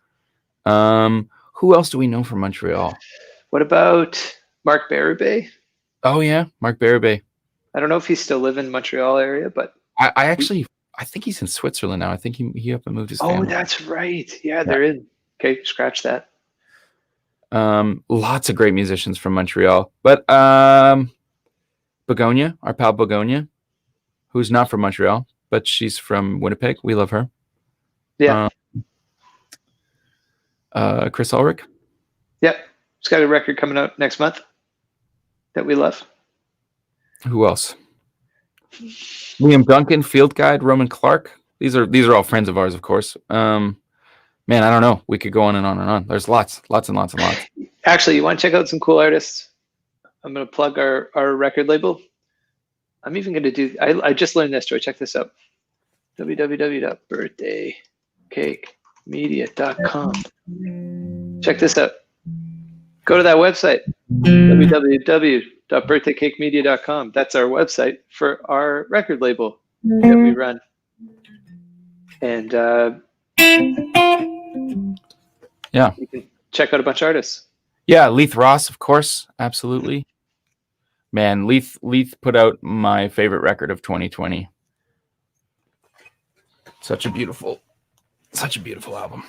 Who else do we know from Montreal? What about Mark Barabay? Oh yeah, Mark Barabay. I don't know if he's still living in the Montreal area, but I think he's in Switzerland now. I think he up and moved his family. Oh, that's right. Yeah, they're in. Okay, scratch that. Lots of great musicians from Montreal, but Begonia, our pal Begonia, who's not from Montreal, but she's from Winnipeg. We love her. Yeah. Chris Ulrich. Yep. He's got a record coming out next month that we love. Who else? Liam Duncan, Field Guide, Roman Clark. These are all friends of ours, of course. Man, I don't know. We could go on and on and on. There's lots and lots. Actually, you want to check out some cool artists? I'm going to plug our record label. I'm even going to do, I just learned this, Joy. Check this out. www.birthdaycakemedia.com. Check this out. Go to that website, www.birthdaycakemedia.com. That's our website for our record label that we run. And yeah, you can check out a bunch of artists. Yeah, Leith Ross, of course, absolutely. Man, Leith put out my favorite record of 2020. Such a beautiful album.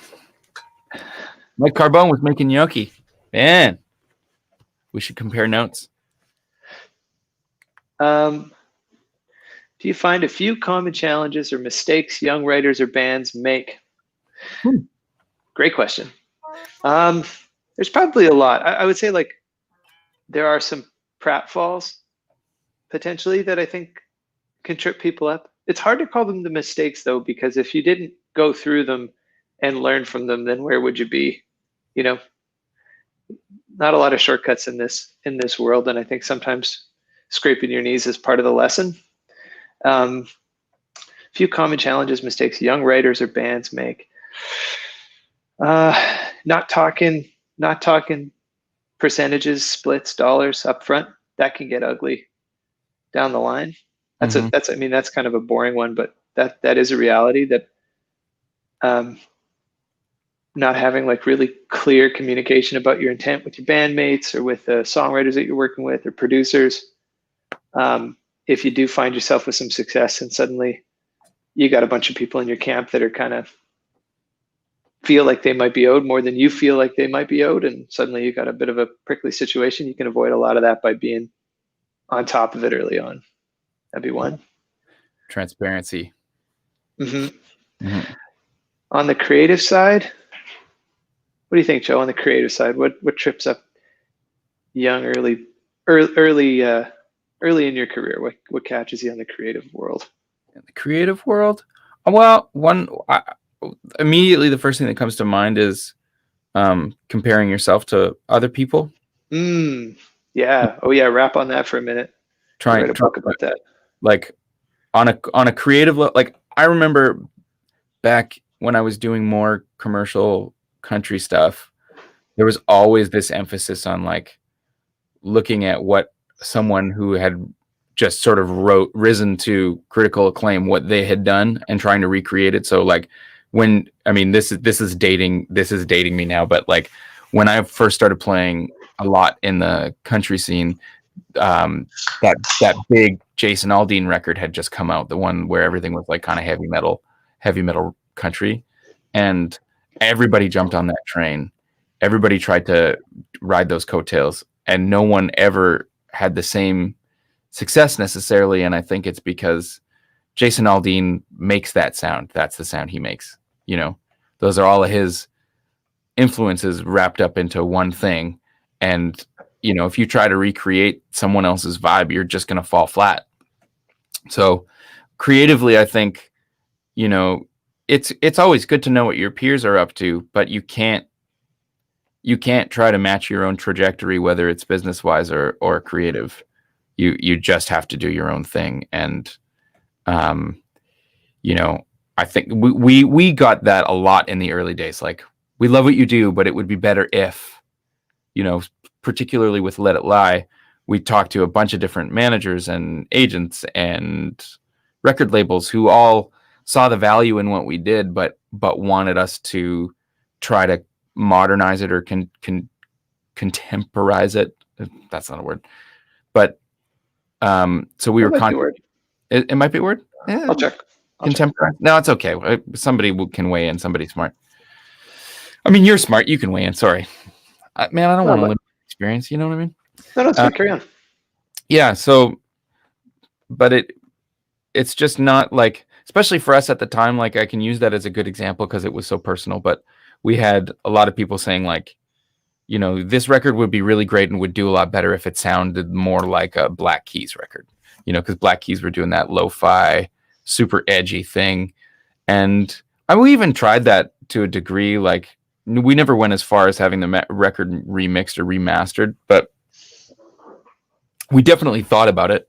Mike Carbone was making gnocchi. Man, we should compare notes. Do you find a few common challenges or mistakes young writers or bands make? Great question. There's probably a lot. I would say like there are some pratfalls potentially that I think can trip people up. It's hard to call them the mistakes though, because if you didn't go through them and learn from them, then where would you be? You know, not a lot of shortcuts in this world. And I think sometimes scraping your knees is part of the lesson. Few common challenges, mistakes young writers or bands make. Not talking percentages, splits, dollars up front. That can get ugly down the line. That's kind of a boring one, but that is a reality that not having like really clear communication about your intent with your bandmates or with the songwriters that you're working with or producers. If you do find yourself with some success and suddenly you got a bunch of people in your camp that are kind of feel like they might be owed more than you feel like they might be owed, and suddenly you got a bit of a prickly situation, you can avoid a lot of that by being on top of it early on. That'd be one. Transparency. Mm-hmm. Mm-hmm. On the creative side, what do you think, Joe? On the creative side, what trips up young early in your career? What catches you in the creative world? In the creative world, well, immediately the first thing that comes to mind is comparing yourself to other people. Yeah. Oh yeah. Wrap on that for a minute. Trying to talk about that. Like on a creative level, like I remember back when I was doing more commercial country stuff, there was always this emphasis on like looking at what someone who had just sort of risen to critical acclaim, what they had done and trying to recreate it. So like this is dating me now, but like when I first started playing a lot in the country scene, that big Jason Aldean record had just come out, the one where everything was like kind of heavy metal country, and everybody jumped on that train. Everybody tried to ride those coattails, and no one ever had the same success necessarily. And I think it's because Jason Aldean makes that sound. That's the sound he makes. You know, those are all of his influences wrapped up into one thing. And, you know, if you try to recreate someone else's vibe, you're just going to fall flat. So creatively, I think, you know, it's always good to know what your peers are up to, but you can't try to match your own trajectory, whether it's business wise or creative. You just have to do your own thing. And, you know, I think we got that a lot in the early days. Like, we love what you do, but it would be better if, you know, particularly with Let It Lie, we talked to a bunch of different managers and agents and record labels who all saw the value in what we did, but wanted us to try to modernize it or contemporize it. That's not a word, but so we were it might be a word. Yeah. I'll check. Contemporize. No, it's okay. Somebody can weigh in. Somebody smart. I mean, you're smart. You can weigh in. Sorry, man. I don't want to limit experience. You know what I mean? No, it's good. Carry on. Yeah. So, but it's just not like, especially for us at the time. Like, I can use that as a good example because it was so personal. But we had a lot of people saying, like, you know, this record would be really great and would do a lot better if it sounded more like a Black Keys record. You know, because Black Keys were doing that lo-fi, super edgy thing. And we even tried that to a degree. Like, we never went as far as having the record remixed or remastered, but we definitely thought about it.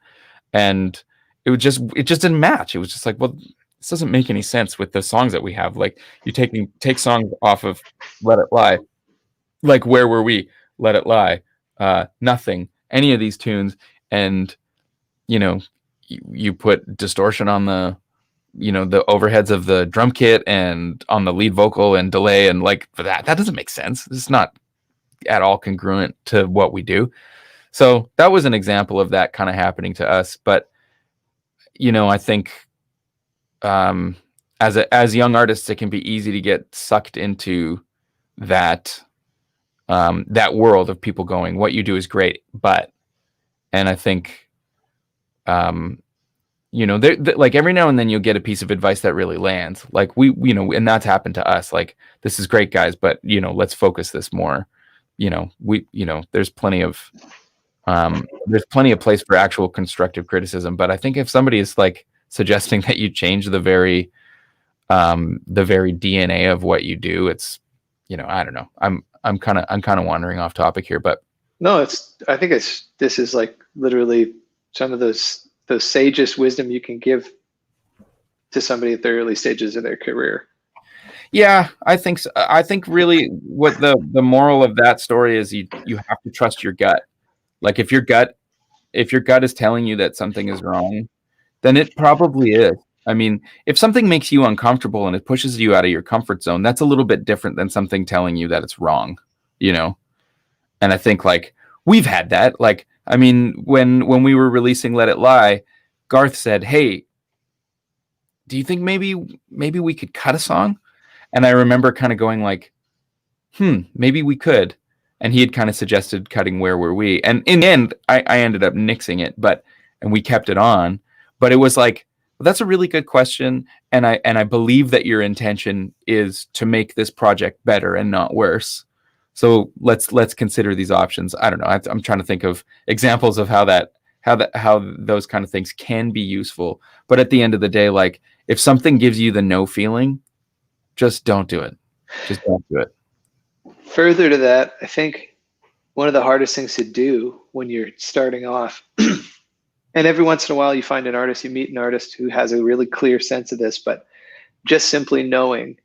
And it just didn't match. It was just like, well, this doesn't make any sense with the songs that we have. Like, you take songs off of Let It Lie. Like, Where Were We? Let It Lie. Nothing. Any of these tunes. And, you know, you put distortion on the, you know, the overheads of the drum kit and on the lead vocal and delay, and like, for that doesn't make sense. It's not at all congruent to what we do. So that was an example of that kind of happening to us. But, you know, I think as young artists, it can be easy to get sucked into that that world of people going, what you do is great, and I think you know, like, every now and then you'll get a piece of advice that really lands. Like, you know, and that's happened to us. Like, this is great, guys, but, you know, let's focus this more. You know, there's plenty of place for actual constructive criticism. But I think if somebody is like suggesting that you change the very DNA of what you do, it's, you know, I don't know. I'm kind of wandering off topic here, but no, I think this is like literally some of those sagest wisdom you can give to somebody at the early stages of their career. Yeah, I think so. I think really what the moral of that story is, you have to trust your gut. Like, if your gut is telling you that something is wrong, then it probably is. I mean, if something makes you uncomfortable and it pushes you out of your comfort zone, that's a little bit different than something telling you that it's wrong, you know? And I think, like, we've had that. Like, I mean, when we were releasing Let It Lie, Garth said, "Hey, do you think maybe we could cut a song?" And I remember kind of going like, maybe we could. And he had kind of suggested cutting Where Were We? And in the end, I ended up nixing it, and we kept it on. But it was like, well, that's a really good question. And I believe that your intention is to make this project better and not worse. So let's consider these options. I don't know. I'm trying to think of examples of how those kind of things can be useful. But at the end of the day, like, if something gives you the no feeling, just don't do it. Just don't do it. Further to that, I think one of the hardest things to do when you're starting off, and every once in a while you meet an artist who has a really clear sense of this, but just simply knowing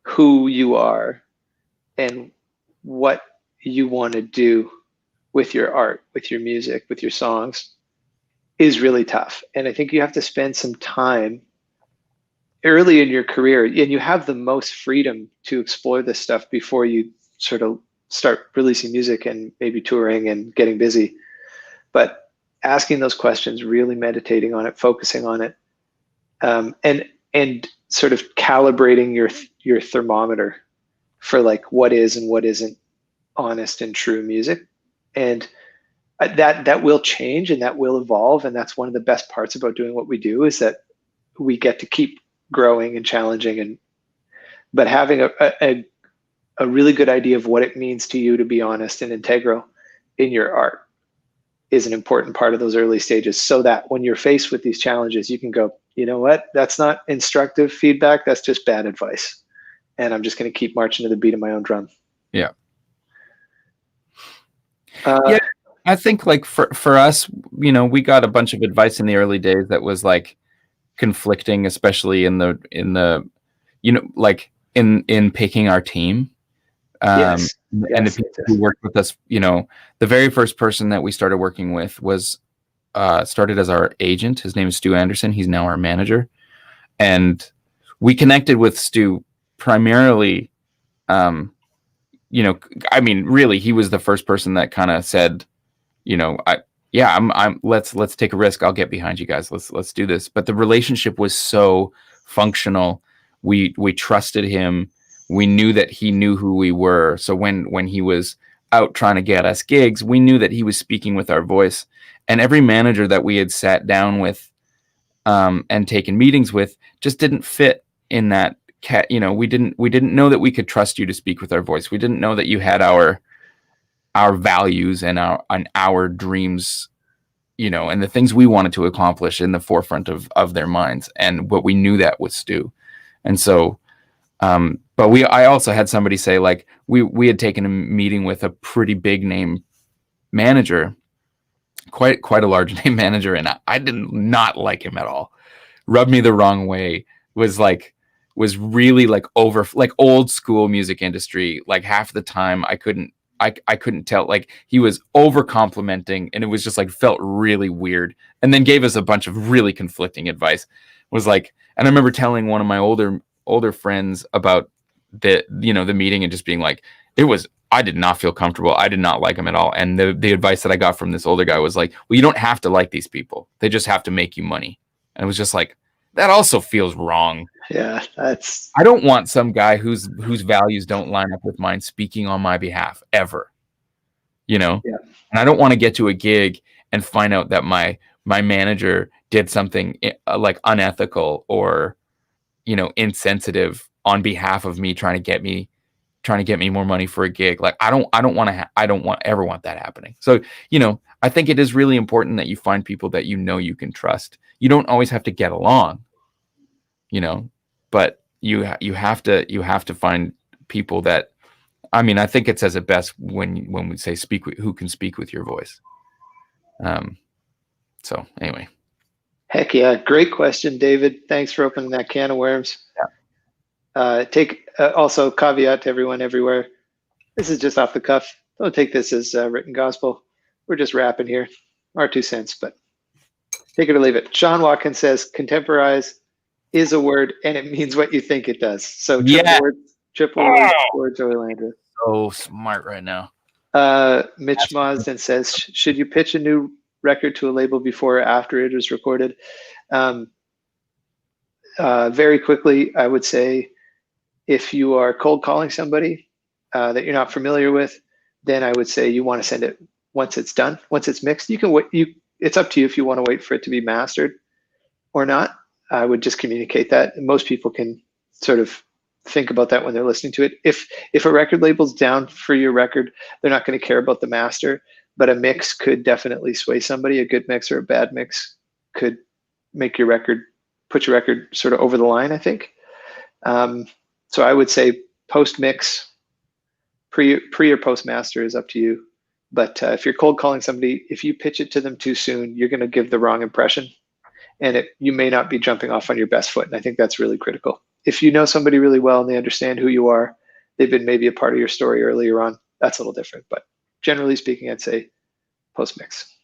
who you are and what you want to do with your art, with your music, with your songs is really tough. And I think you have to spend some time early in your career, and you have the most freedom to explore this stuff before you sort of start releasing music and maybe touring and getting busy. but asking those questions, really meditating on it, focusing on it, and sort of calibrating your thermometer for like what is and what isn't honest and true music. And that will change and that will evolve. And that's one of the best parts about doing what we do, is that we get to keep growing and challenging, but having a really good idea of what it means to you to be honest and integral in your art is an important part of those early stages, so that when you're faced with these challenges, you can go, you know what, that's not instructive feedback, that's just bad advice. And I'm just going to keep marching to the beat of my own drum. Yeah. Yeah. I think like for us, you know, we got a bunch of advice in the early days that was like conflicting, especially in the, you know, like in picking our team. Yes. And the people who worked with us, you know, the very first person that we started working with was started as our agent. His name is Stu Anderson. He's now our manager. And we connected with Stu primarily, you know, I mean, really, he was the first person that kind of said, you know, let's take a risk. I'll get behind you guys. Let's do this. But the relationship was so functional. We trusted him. We knew that he knew who we were. So when he was out trying to get us gigs, we knew that he was speaking with our voice. And every manager that we had sat down with and taken meetings with just didn't fit in that you know, we didn't know that we could trust you to speak with our voice. We didn't know that you had our values and our dreams, you know, and the things we wanted to accomplish in the forefront of their minds. And what we knew that was Stu. And so, but I also had somebody say, like, we had taken a meeting with a pretty big name manager, quite a large name manager. And I did not like him at all. Rubbed me the wrong way. Was really like old school music industry. Like half the time I couldn't tell, like he was over complimenting, and it was just like felt really weird, and then gave us a bunch of really conflicting advice. Was like, and I remember telling one of my older friends about the meeting, and just being like, I did not feel comfortable. I did not like him at all. And the advice that I got from this older guy was like, well, you don't have to like these people. They just have to make you money. And it was just like, that also feels wrong. Yeah, I don't want some guy whose values don't line up with mine speaking on my behalf ever, you know? Yeah. And I don't want to get to a gig and find out that my manager did something like unethical or, you know, insensitive on behalf of me, trying to get me more money for a gig. Like, I don't ever want that happening. So, you know, I think it is really important that you find people that you know you can trust. You don't always have to get along, you know, but you have to find people that, I mean, I think it says it best when we say who can speak with your voice. So anyway. Heck yeah. Great question, David. Thanks for opening that can of worms. Yeah. Also caveat to everyone everywhere. This is just off the cuff. Don't take this as written gospel. We're just rapping here. Our 2 cents, but take it or leave it. Sean Watkins says contemporize is a word and it means what you think it does. So triple word Joey Landry. So smart right now. Mitch Marsden says, should you pitch a new record to a label before or after it is recorded? Very quickly, I would say, if you are cold calling somebody that you're not familiar with, then I would say you want to send it once it's done, once it's mixed. You can wait. It's up to you if you want to wait for it to be mastered or not. I would just communicate that. And most people can sort of think about that when they're listening to it. If a record label's down for your record, they're not going to care about the master, but a mix could definitely sway somebody. A good mix or a bad mix could make put your record sort of over the line, I think. So I would say post-mix, pre or post-master is up to you. But if you're cold calling somebody, if you pitch it to them too soon, you're going to give the wrong impression, and you may not be jumping off on your best foot. And I think that's really critical. If you know somebody really well and they understand who you are, they've been maybe a part of your story earlier on, that's a little different. But generally speaking, I'd say post-mix.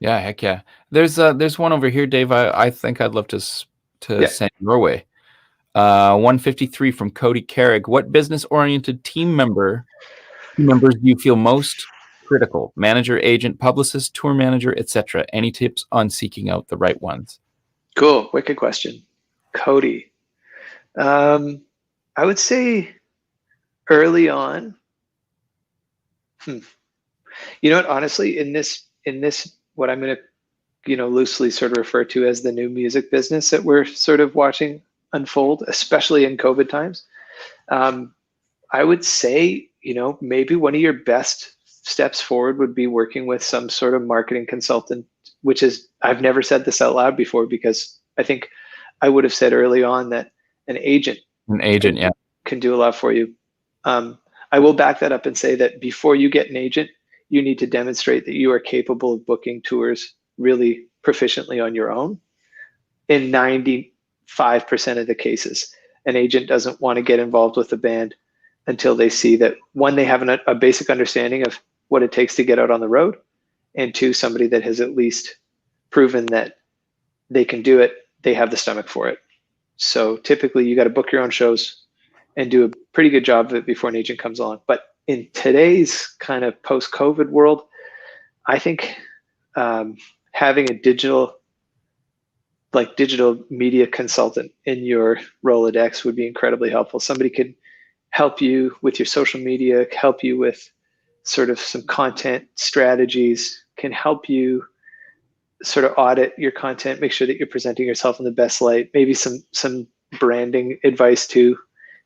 Yeah, heck yeah. There's one over here, Dave. I think I'd love to send your way. 153 from Cody Carrick. What business-oriented team member members do you feel most critical? Manager, agent, publicist, tour manager, etc. Any tips on seeking out the right ones? Cool. Wicked question. Cody. I would say early on. You know what? Honestly, in this, what I'm going to, loosely sort of refer to as the new music business that we're sort of watching unfold, especially in COVID times. I would say, maybe one of your best steps forward would be working with some sort of marketing consultant, which is, I've never said this out loud before because I think I would have said early on that an agent can do a lot for you. I will back that up and say that before you get an agent, you need to demonstrate that you are capable of booking tours really proficiently on your own. In 95% of the cases, an agent doesn't want to get involved with the band until they see that, one, they have a basic understanding of what it takes to get out on the road, and two, somebody that has at least proven that they can do it, they have the stomach for it. So typically you got to book your own shows and do a pretty good job of it before an agent comes on. But in today's kind of post-COVID world, I think having a digital media consultant in your Rolodex would be incredibly helpful. Somebody could help you with your social media, help you with sort of some content strategies, can help you sort of audit your content, make sure that you're presenting yourself in the best light, maybe some branding advice too,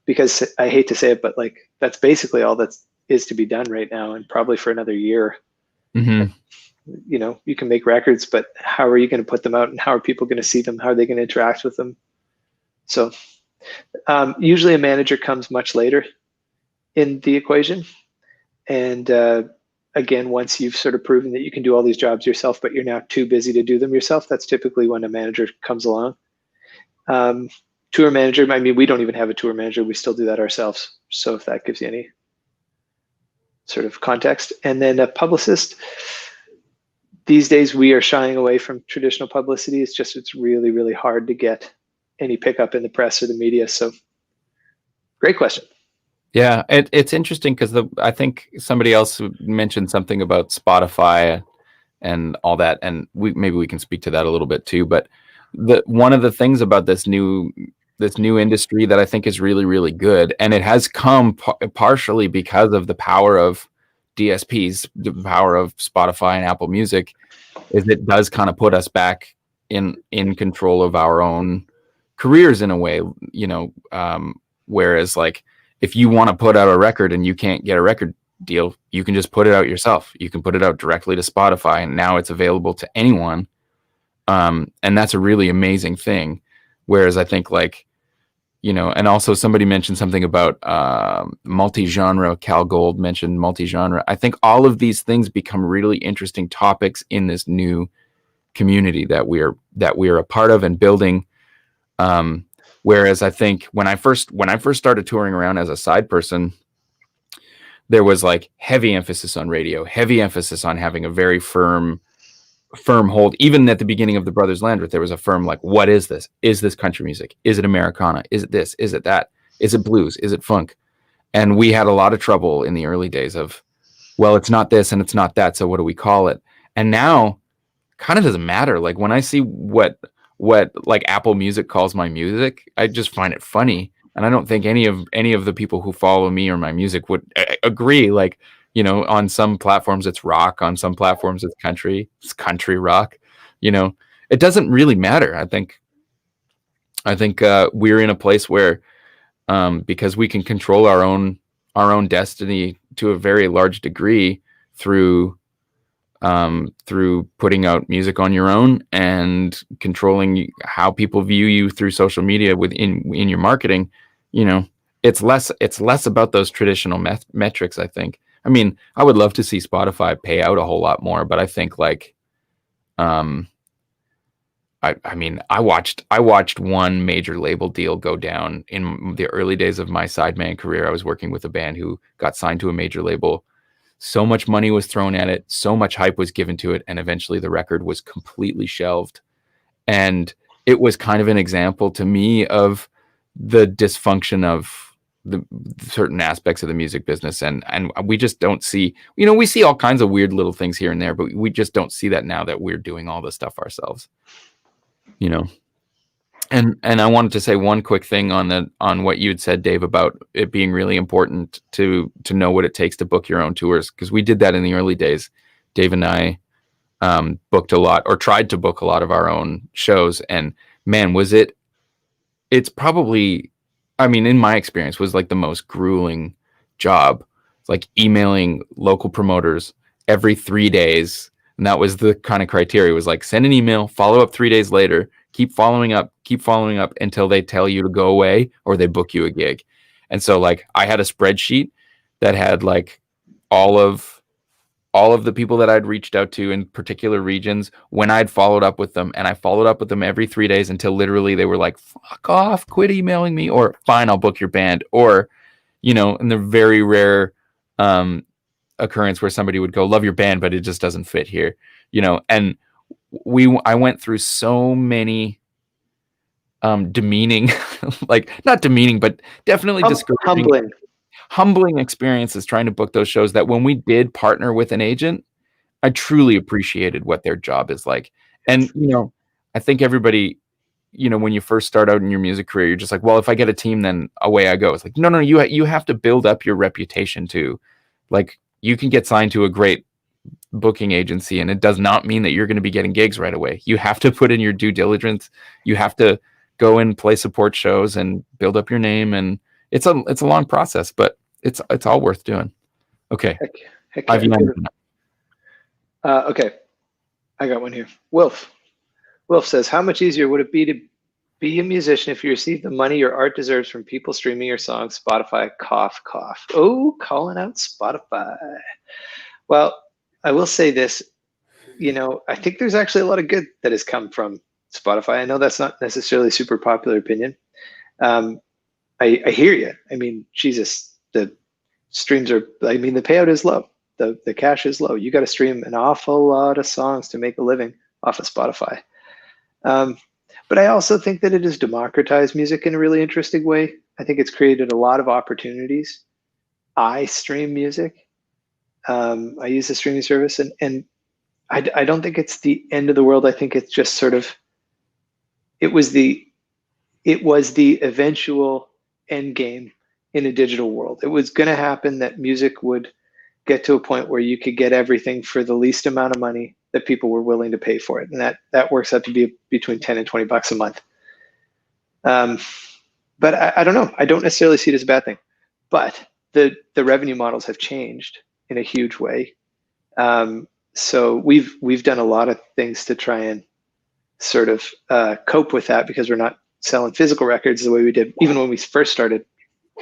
because I hate to say it, but like that's basically all that is to be done right now, and probably for another year. Mm-hmm. You can make records, but how are you going to put them out, and how are people going to see them? How are they going to interact with them? So usually a manager comes much later in the equation. And again, once you've sort of proven that you can do all these jobs yourself, but you're now too busy to do them yourself, that's typically when a manager comes along. Tour manager, I mean, we don't even have a tour manager. We still do that ourselves. So if that gives you any sort of context. And then a publicist. These days we are shying away from traditional publicity. It's really, really hard to get any pickup in the press or the media. So great question. Yeah, it's interesting because I think somebody else mentioned something about Spotify and all that, and maybe we can speak to that a little bit too. But one of the things about this new industry that I think is really, really good, and it has come partially because of the power of DSPs, the power of Spotify and Apple Music, is it does kind of put us back in control of our own careers in a way, whereas like, if you want to put out a record and you can't get a record deal, you can just put it out yourself. You can put it out directly to Spotify, and now it's available to anyone. And that's a really amazing thing. Whereas I think and also somebody mentioned something about multi-genre. Cal Gold mentioned multi-genre. I think all of these things become really interesting topics in this new community that we are a part of and building. Whereas I think when I first started touring around as a side person, there was like heavy emphasis on radio, heavy emphasis on having a very firm hold. Even at the beginning of the Brothers Landreth, there was a firm like, what is this? Is this country music? Is it Americana? Is it this? Is it that? Is it blues? Is it funk? And we had a lot of trouble in the early days of, well, it's not this and it's not that, so what do we call it? And now kind of doesn't matter. Like when I see what like Apple Music calls my music, I just find it funny. And I don't think any of the people who follow me or my music would agree. Like, on some platforms it's rock, on some platforms it's country rock. It doesn't really matter. I think we're in a place where because we can control our own destiny to a very large degree through putting out music on your own and controlling how people view you through social media in your marketing. It's less about those traditional metrics, I think. I mean, I would love to see Spotify pay out a whole lot more, but I think I watched one major label deal go down in the early days of my sideman career. I was working with a band who got signed to a major label. So much money was thrown at it, so much hype was given to it, and eventually the record was completely shelved. And it was kind of an example to me of the dysfunction of the certain aspects of the music business, and we just don't see, we see all kinds of weird little things here and there, but we just don't see that now that we're doing all the stuff ourselves. And I wanted to say one quick thing on what you had said, Dave, about it being really important to know what it takes to book your own tours, because we did that in the early days. Dave and I booked a lot, or tried to book a lot of our own shows, and man, it's probably, I mean, in my experience, was like the most grueling job. It's like emailing local promoters every 3 days. And that was the kind of criteria. It was like, send an email, follow up 3 days later, keep following up until they tell you to go away or they book you a gig. And so like I had a spreadsheet that had like all of the people that I'd reached out to in particular regions, when I'd followed up with them, and I followed up with them every 3 days until literally they were like, fuck off, quit emailing me, or fine, I'll book your band. Or, in the very rare occurrence where somebody would go, love your band, but it just doesn't fit here, and I went through so many demeaning, like not demeaning, but definitely discouraging, humbling experiences trying to book those shows, that when we did partner with an agent, I truly appreciated what their job is like. And, I think everybody, when you first start out in your music career, you're just like, well, if I get a team, then away I go. It's like, no, you have to build up your reputation too. Like, you can get signed to a great booking agency, and it does not mean that you're going to be getting gigs right away. You have to put in your due diligence. You have to go and play support shows and build up your name. And it's a long process, but it's all worth doing. Okay. Heck I've okay. I got one here. Wilf says, how much easier would it be to be a musician if you receive the money your art deserves from people streaming your songs? Spotify, cough, cough. Oh, calling out Spotify. Well, I will say this, I think there's actually a lot of good that has come from Spotify. I know that's not necessarily a super popular opinion. I hear you. I mean, Jesus, the streams the payout is low. The cash is low. You got to stream an awful lot of songs to make a living off of Spotify. But I also think that it has democratized music in a really interesting way. I think it's created a lot of opportunities. I stream music. I use the streaming service, and I don't think it's the end of the world. I think it's just sort of, it was the eventual end game in a digital world. It was going to happen that music would get to a point where you could get everything for the least amount of money that people were willing to pay for it. And that works out to be between 10 and 20 bucks a month. But I don't know. I don't necessarily see it as a bad thing, but the revenue models have changed in a huge way. So we've done a lot of things to try and sort of cope with that, because we're not selling physical records the way we did even when we first started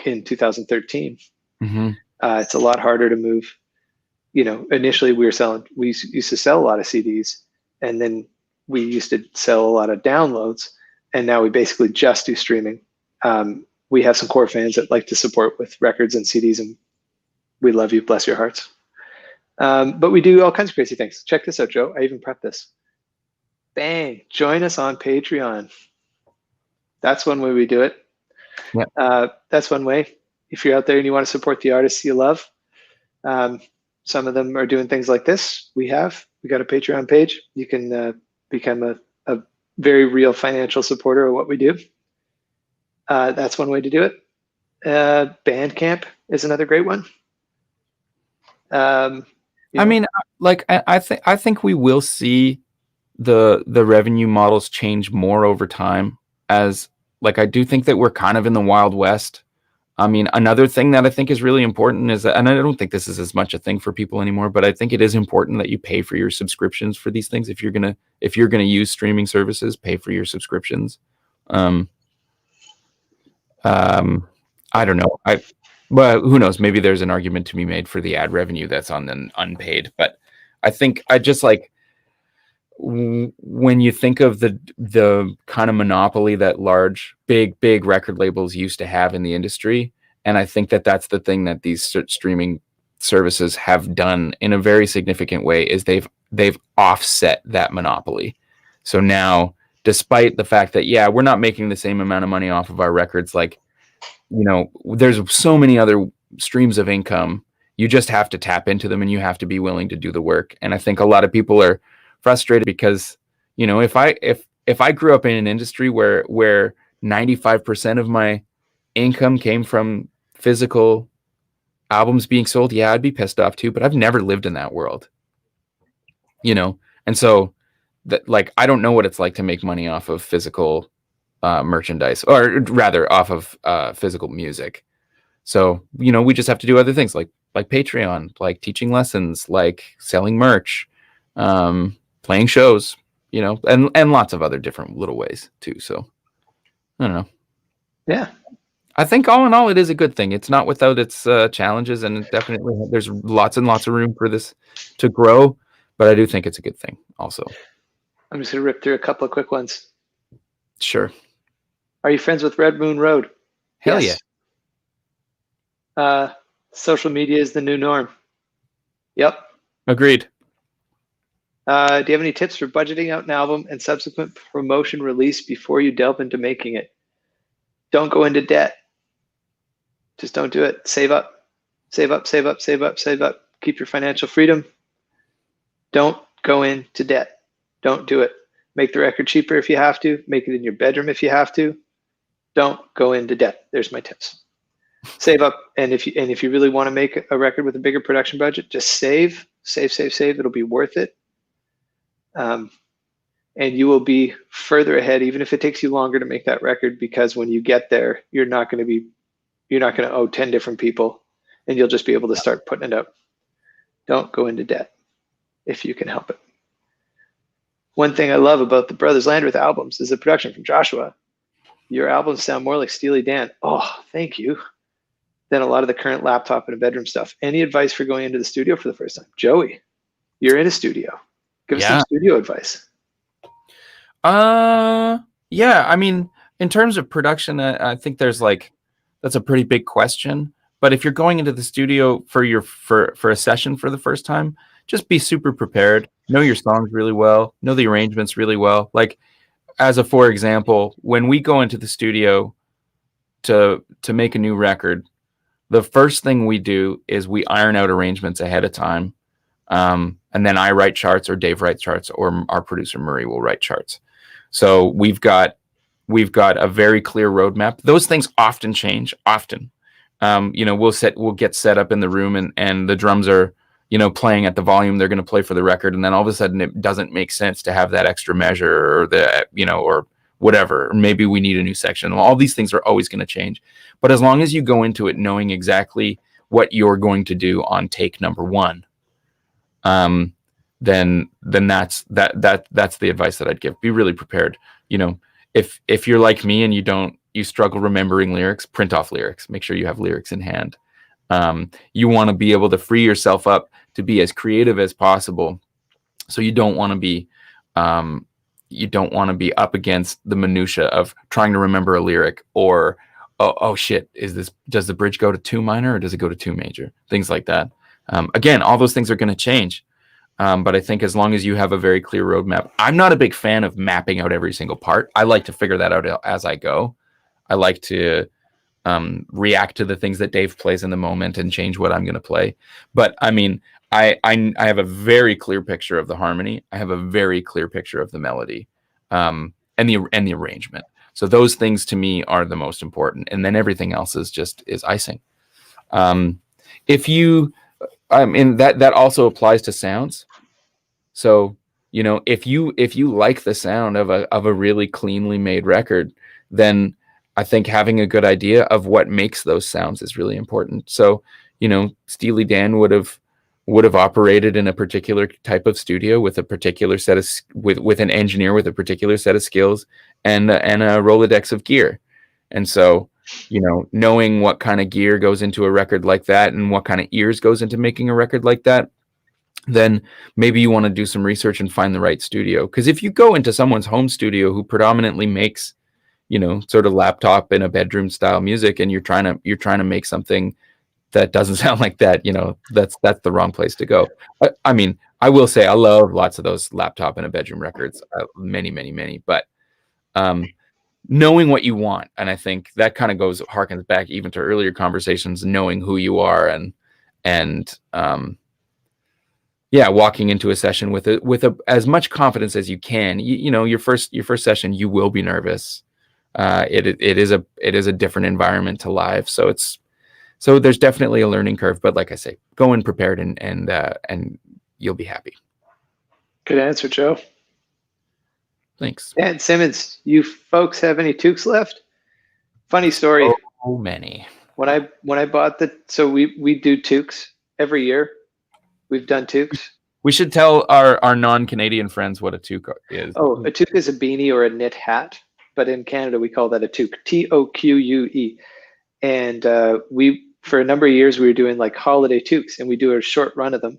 in 2013. Mm-hmm. It's a lot harder to move. Initially we used to sell a lot of CDs, and then we used to sell a lot of downloads, and now we basically just do streaming. We have some core fans that like to support with records and CDs, and we love you, bless your hearts. But we do all kinds of crazy things. Check this out, Joe. I even prepped this. Bang, join us on Patreon. That's one way we do it. Yeah. That's one way. If you're out there and you want to support the artists you love, some of them are doing things like this. We got a Patreon page. You can become a very real financial supporter of what we do. That's one way to do it. Bandcamp is another great one. I mean, like I think we will see the revenue models change more over time, as like I do think that we're kind of in the Wild West. I mean, another thing that I think is really important is that, and I don't think this is as much a thing for people anymore, but I think it is important that you pay for your subscriptions for these things. If you're gonna use streaming services, pay for your subscriptions. I don't know. Well, who knows? Maybe there's an argument to be made for the ad revenue that's on the unpaid, but I think I just like, when you think of the kind of monopoly that large, big record labels used to have in the industry, and I think that that's the thing that these streaming services have done in a very significant way, is they've offset that monopoly. So now, despite the fact that we're not making the same amount of money off of our records, like there's so many other streams of income. You just have to tap into them, and you have to be willing to do the work. And I think a lot of people are frustrated because, if I grew up in an industry where 95% of my income came from physical albums being sold, yeah, I'd be pissed off too, but I've never lived in that world, and so that, like, I don't know what it's like to make money off of physical merchandise, or rather off of physical music. So, we just have to do other things like Patreon, like teaching lessons, like selling merch, playing shows, and lots of other different little ways too. So I don't know. Yeah. I think all in all, it is a good thing. It's not without its challenges, and definitely there's lots and lots of room for this to grow. But I do think it's a good thing also. I'm just going to rip through a couple of quick ones. Sure. Are you friends with Red Moon Road? Hell yes. Yeah. Social media is the new norm. Yep. Agreed. Do you have any tips for budgeting out an album and subsequent promotion release before you delve into making it? Don't go into debt. Just don't do it. Save up. Save up, save up, save up, save up. Keep your financial freedom. Don't go into debt. Don't do it. Make the record cheaper if you have to. Make it in your bedroom if you have to. Don't go into debt. There's my tips. Save up, and if you really want to make a record with a bigger production budget, just save. It'll be worth it. And you will be further ahead, even if it takes you longer to make that record, because when you get there, you're not going to owe 10 different people, and you'll just be able to start putting it out. Don't go into debt if you can help it. One thing I love about the Brothers Landreth albums is the production from Joshua. Your albums sound more like Steely Dan. Oh, thank you. Than a lot of the current laptop and bedroom stuff. Any advice for going into the studio for the first time? Joey, you're in a studio. Give us some studio advice. Yeah. I mean, in terms of production, I think that's a pretty big question. But if you're going into the studio for a session for the first time, just be super prepared. Know your songs really well. Know the arrangements really well. Like, for example, when we go into the studio to make a new record, the first thing we do is we iron out arrangements ahead of time. And then I write charts, or Dave writes charts, or our producer Murray will write charts. So we've got a very clear roadmap. Those things often change. We'll get set up in the room, and the drums are, playing at the volume they're going to play for the record. And then all of a sudden it doesn't make sense to have that extra measure, or whatever. Maybe we need a new section. All these things are always going to change. But as long as you go into it knowing exactly what you're going to do on take number one, then that's the advice that I'd give. Be really prepared. If you're like me and you struggle remembering lyrics, print off lyrics. Make sure you have lyrics in hand. You want to be able to free yourself up to be as creative as possible. So you don't want to be up against the minutia of trying to remember a lyric, or oh shit, does the bridge go to 2 minor or does it go to 2 major? Things like that. Again, all those things are going to change. But I think as long as you have a very clear roadmap, I'm not a big fan of mapping out every single part. I like to figure that out as I go. I like to react to the things that Dave plays in the moment and change what I'm going to play. But I mean, I have a very clear picture of the harmony. I have a very clear picture of the melody, and the arrangement. So those things to me are the most important, and then everything else is icing. That also applies to sounds. So, if you like the sound of a really cleanly made record, then I think having a good idea of what makes those sounds is really important. So, Steely Dan would have operated in a particular type of studio with a particular set of with an engineer with a particular set of skills and a Rolodex of gear. And so, knowing what kind of gear goes into a record like that and what kind of ears goes into making a record like that, then maybe you want to do some research and find the right studio. Because if you go into someone's home studio who predominantly makes, sort of laptop in a bedroom style music, and you're trying to make something that doesn't sound like that, that's the wrong place to go. I mean, I will say I love lots of those laptop in a bedroom records, many, but knowing what you want. And I think that kind of harkens back even to earlier conversations, knowing who you are and walking into a session with as much confidence as you can. You know, your first session, you will be nervous. It is a different environment to live. So there's definitely a learning curve, but like I say, go in prepared and you'll be happy. Good answer, Joe. Thanks. And Simmons, you folks have any toques left? Funny story. Oh, many. When I bought so we do toques every year. We've done toques. We should tell our non-Canadian friends what a toque is. Oh, a toque is a beanie or a knit hat, but in Canada we call that a toque. Toque. And for a number of years we were doing like holiday toques, and we do a short run of them.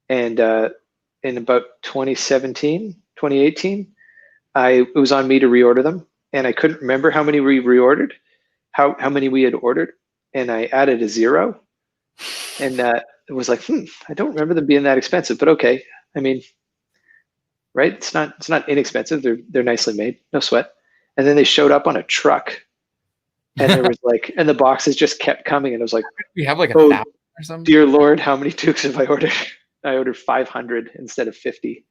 And in about 2017, 2018, it was on me to reorder them, and I couldn't remember how many we reordered, how many we had ordered, and I added a 0, and it was like, I don't remember them being that expensive, but okay. I mean, right? It's not inexpensive. They're nicely made, no sweat. And then they showed up on a truck, and there was like, and the boxes just kept coming, and I was like, we have like 1,000 or something. Dear Lord, how many toques have I ordered? I ordered 500 instead of 50.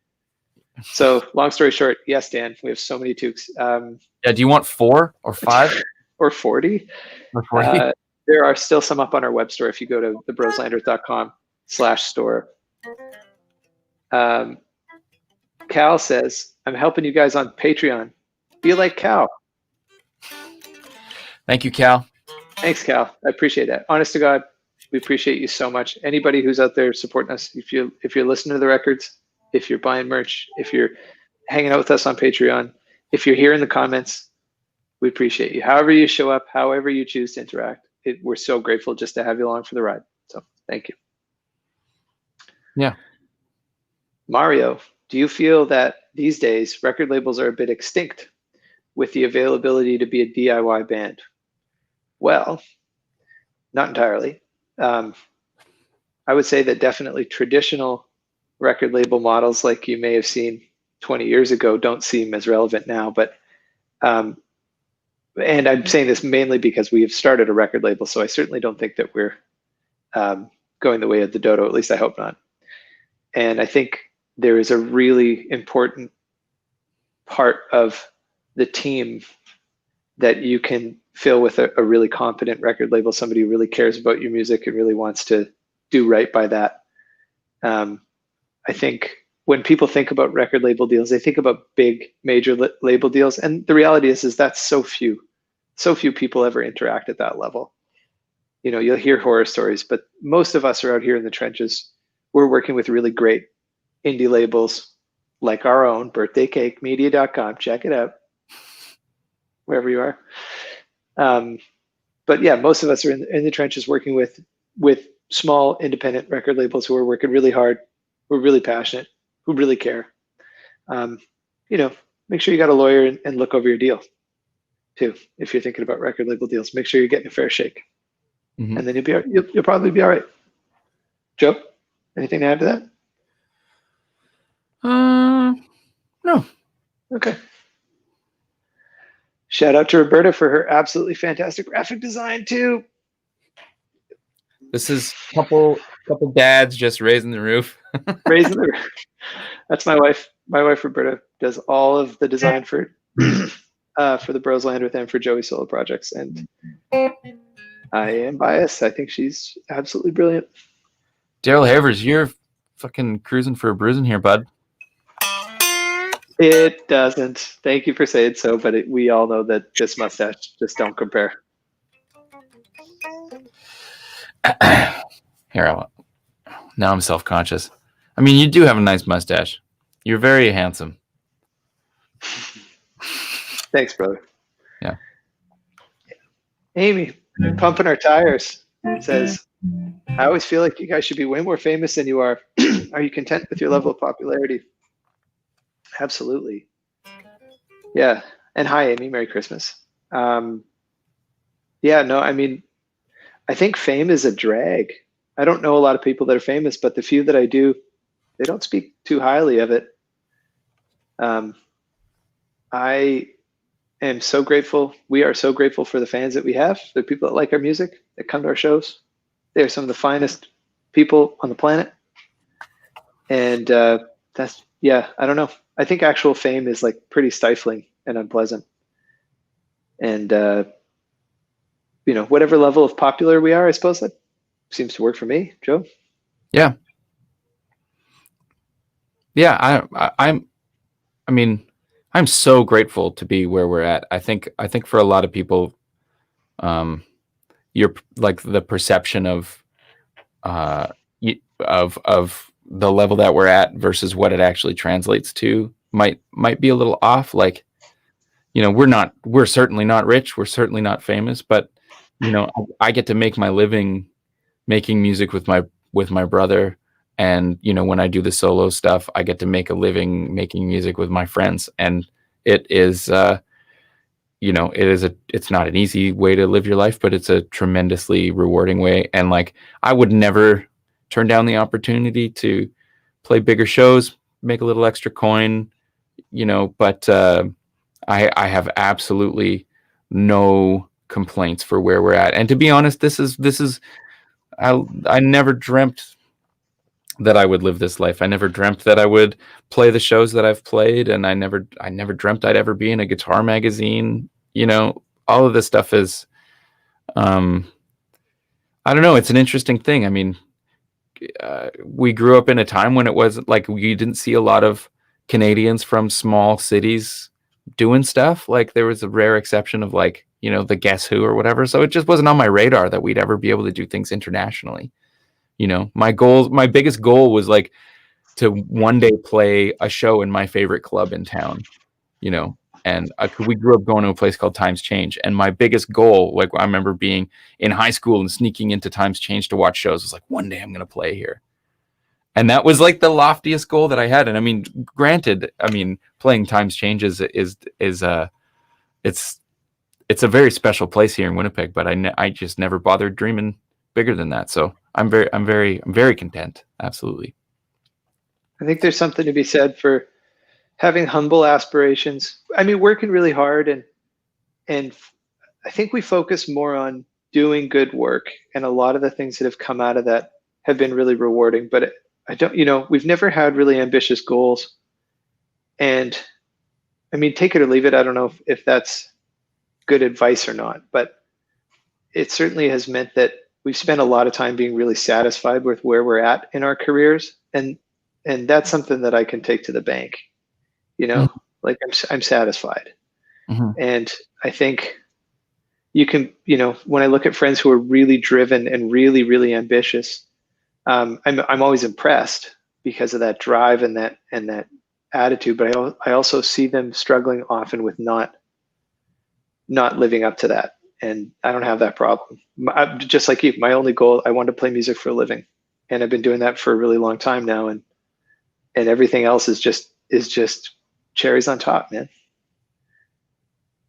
So long story short, yes, Dan, we have so many toques. Do you want 4 or 5 or 40? Or 40? There are still some up on our web store if you go to thebroslander.com/store. Cal says, I'm helping you guys on Patreon. Be like Cal. Thank you, Cal. Thanks, Cal. I appreciate that. Honest to God, we appreciate you so much. Anybody who's out there supporting us, if you're listening to the records, if you're buying merch, if you're hanging out with us on Patreon, if you're here in the comments, we appreciate you. However you show up, however you choose to interact, we're so grateful just to have you along for the ride. So thank you. Yeah. Mario, do you feel that these days record labels are a bit extinct with the availability to be a DIY band? Well, not entirely. I would say that definitely traditional record label models like you may have seen 20 years ago don't seem as relevant now, but and I'm saying this mainly because we have started a record label, so I certainly don't think that we're going the way of the dodo, at least I hope not. And I think there is a really important part of the team that you can fill with a really competent record label, somebody who really cares about your music and really wants to do right by that. I think when people think about record label deals, they think about big major label deals. And the reality is that's so few people ever interact at that level. You know, you'll hear horror stories, but most of us are out here in the trenches. We're working with really great indie labels like our own, birthdaycakemedia.com. Check it out, wherever you are. But yeah, most of us are in the trenches working with small independent record labels who are working really hard, who are really passionate, who really care. You know, make sure you got a lawyer and look over your deal too. If you're thinking about record label deals, make sure you're getting a fair shake, and then you'll probably be all right. Joe, anything to add to that? No. Okay. Shout out to Roberta for her absolutely fantastic graphic design too. This is couple dads just raising the roof. Raising the roof. That's my wife. My wife Roberta does all of the design for the Bros Land with them for Joey's solo projects, and I am biased. I think she's absolutely brilliant. Daryl Havers, you're fucking cruising for a bruising here, bud. It doesn't. Thank you for saying so, but we all know that this mustache just don't compare. Here, now I'm self-conscious. I mean, you do have a nice mustache. You're very handsome. Thanks, brother. Yeah. Amy, pumping our tires, says, I always feel like you guys should be way more famous than you are. Are you content with your level of popularity? Absolutely. Yeah. And hi, Amy. Merry Christmas. Yeah, no, I mean, I think fame is a drag. I don't know a lot of people that are famous, but the few that I do, they don't speak too highly of it. I am so grateful. We are so grateful for the fans that we have, the people that like our music, that come to our shows. They are some of the finest people on the planet. And that's, yeah, I don't know. I think actual fame is like pretty stifling and unpleasant. And, whatever level of popular we are, I suppose that seems to work for me, Joe. Yeah. Yeah. I mean, I'm so grateful to be where we're at. I think for a lot of people, you're like the perception of the level that we're at versus what it actually translates to might be a little off. Like, we're certainly not rich. We're certainly not famous, but I get to make my living making music with my brother. And, when I do the solo stuff, I get to make a living making music with my friends. And it is, it's not an easy way to live your life, but it's a tremendously rewarding way. And like, I would never turn down the opportunity to play bigger shows, make a little extra coin, but I have absolutely no complaints for where we're at. And to be honest, this is I never dreamt that I would live this life. I never dreamt that I would play the shows that I've played, and I never dreamt I'd ever be in a guitar magazine. All of this stuff is, I don't know. It's an interesting thing. I mean, we grew up in a time when it was like we didn't see a lot of Canadians from small cities doing stuff. Like there was a rare exception of like, the Guess Who or whatever. So it just wasn't on my radar that we'd ever be able to do things internationally. My biggest goal was like to one day play a show in my favorite club in town, and we grew up going to a place called Times Change. And my biggest goal, like I remember being in high school and sneaking into Times Change to watch shows, was like, one day I'm going to play here. And that was like the loftiest goal that I had. And I mean, granted, playing Times Change is it's a very special place here in Winnipeg, but I just never bothered dreaming bigger than that. So I'm very content. Absolutely. I think there's something to be said for having humble aspirations. Working really hard, and I think we focus more on doing good work, and a lot of the things that have come out of that have been really rewarding. But I don't, we've never had really ambitious goals. And take it or leave it. I don't know if that's good advice or not, but it certainly has meant that we've spent a lot of time being really satisfied with where we're at in our careers. And that's something that I can take to the bank, Mm-hmm. like I'm satisfied. Mm-hmm. And I think you can, when I look at friends who are really driven and really, really ambitious, I'm always impressed because of that drive and that attitude. But I also see them struggling often with not living up to that. And I don't have that problem. Just like you, my only goal, I want to play music for a living, and I've been doing that for a really long time now. And everything else is just cherries on top, man.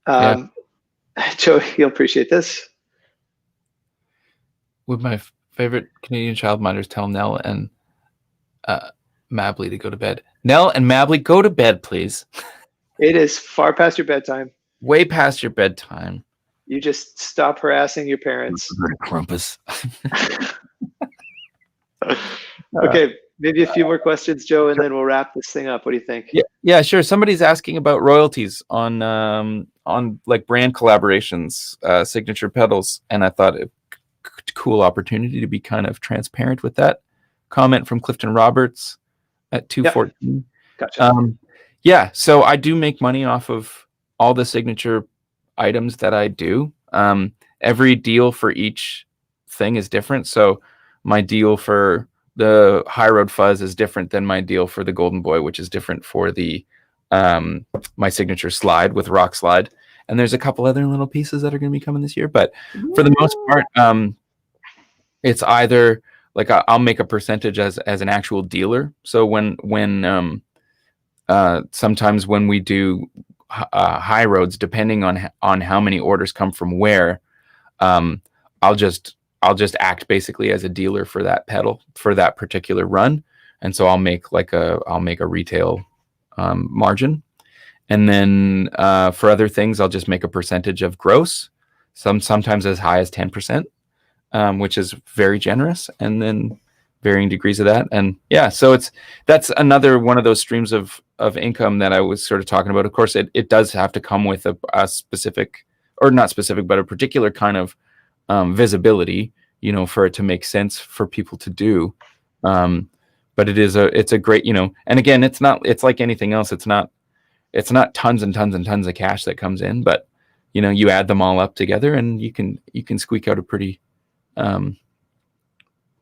Yeah. Joe, you'll appreciate this. Would my favorite Canadian childminders tell Nell and Mabley to go to bed? Nell and Mabley, go to bed, please. It is far past your bedtime. Way past your bedtime. You just stop harassing your parents. Crumpus. Okay, maybe a few more questions, Joe, and then we'll wrap this thing up. What do you think? Yeah, sure. Somebody's asking about royalties on like brand collaborations, signature pedals, and I thought a cool opportunity to be kind of transparent with that. Comment from Clifton Roberts at 214. Gotcha. Yeah, so I do make money off of all the signature items that I do. Every deal for each thing is different. So my deal for the High Road Fuzz is different than my deal for the Golden Boy, which is different for the my signature slide with Rock Slide. And there's a couple other little pieces that are going to be coming this year. But for the most part, it's either like I'll make a percentage as an actual dealer. So when sometimes when we do high roads, depending on how many orders come from where, I'll just act basically as a dealer for that pedal for that particular run, and so I'll make a retail margin, And then for other things, I'll just make a percentage of gross, sometimes as high as 10%, which is very generous, and then varying degrees of that. And yeah, so that's another one of those streams of income that I was sort of talking about. Of course, it does have to come with a specific, or not specific, but a particular kind of visibility, for it to make sense for people to do. But it's a great, and again, it's like anything else. It's not tons and tons and tons of cash that comes in, but you add them all up together and you can squeak out a pretty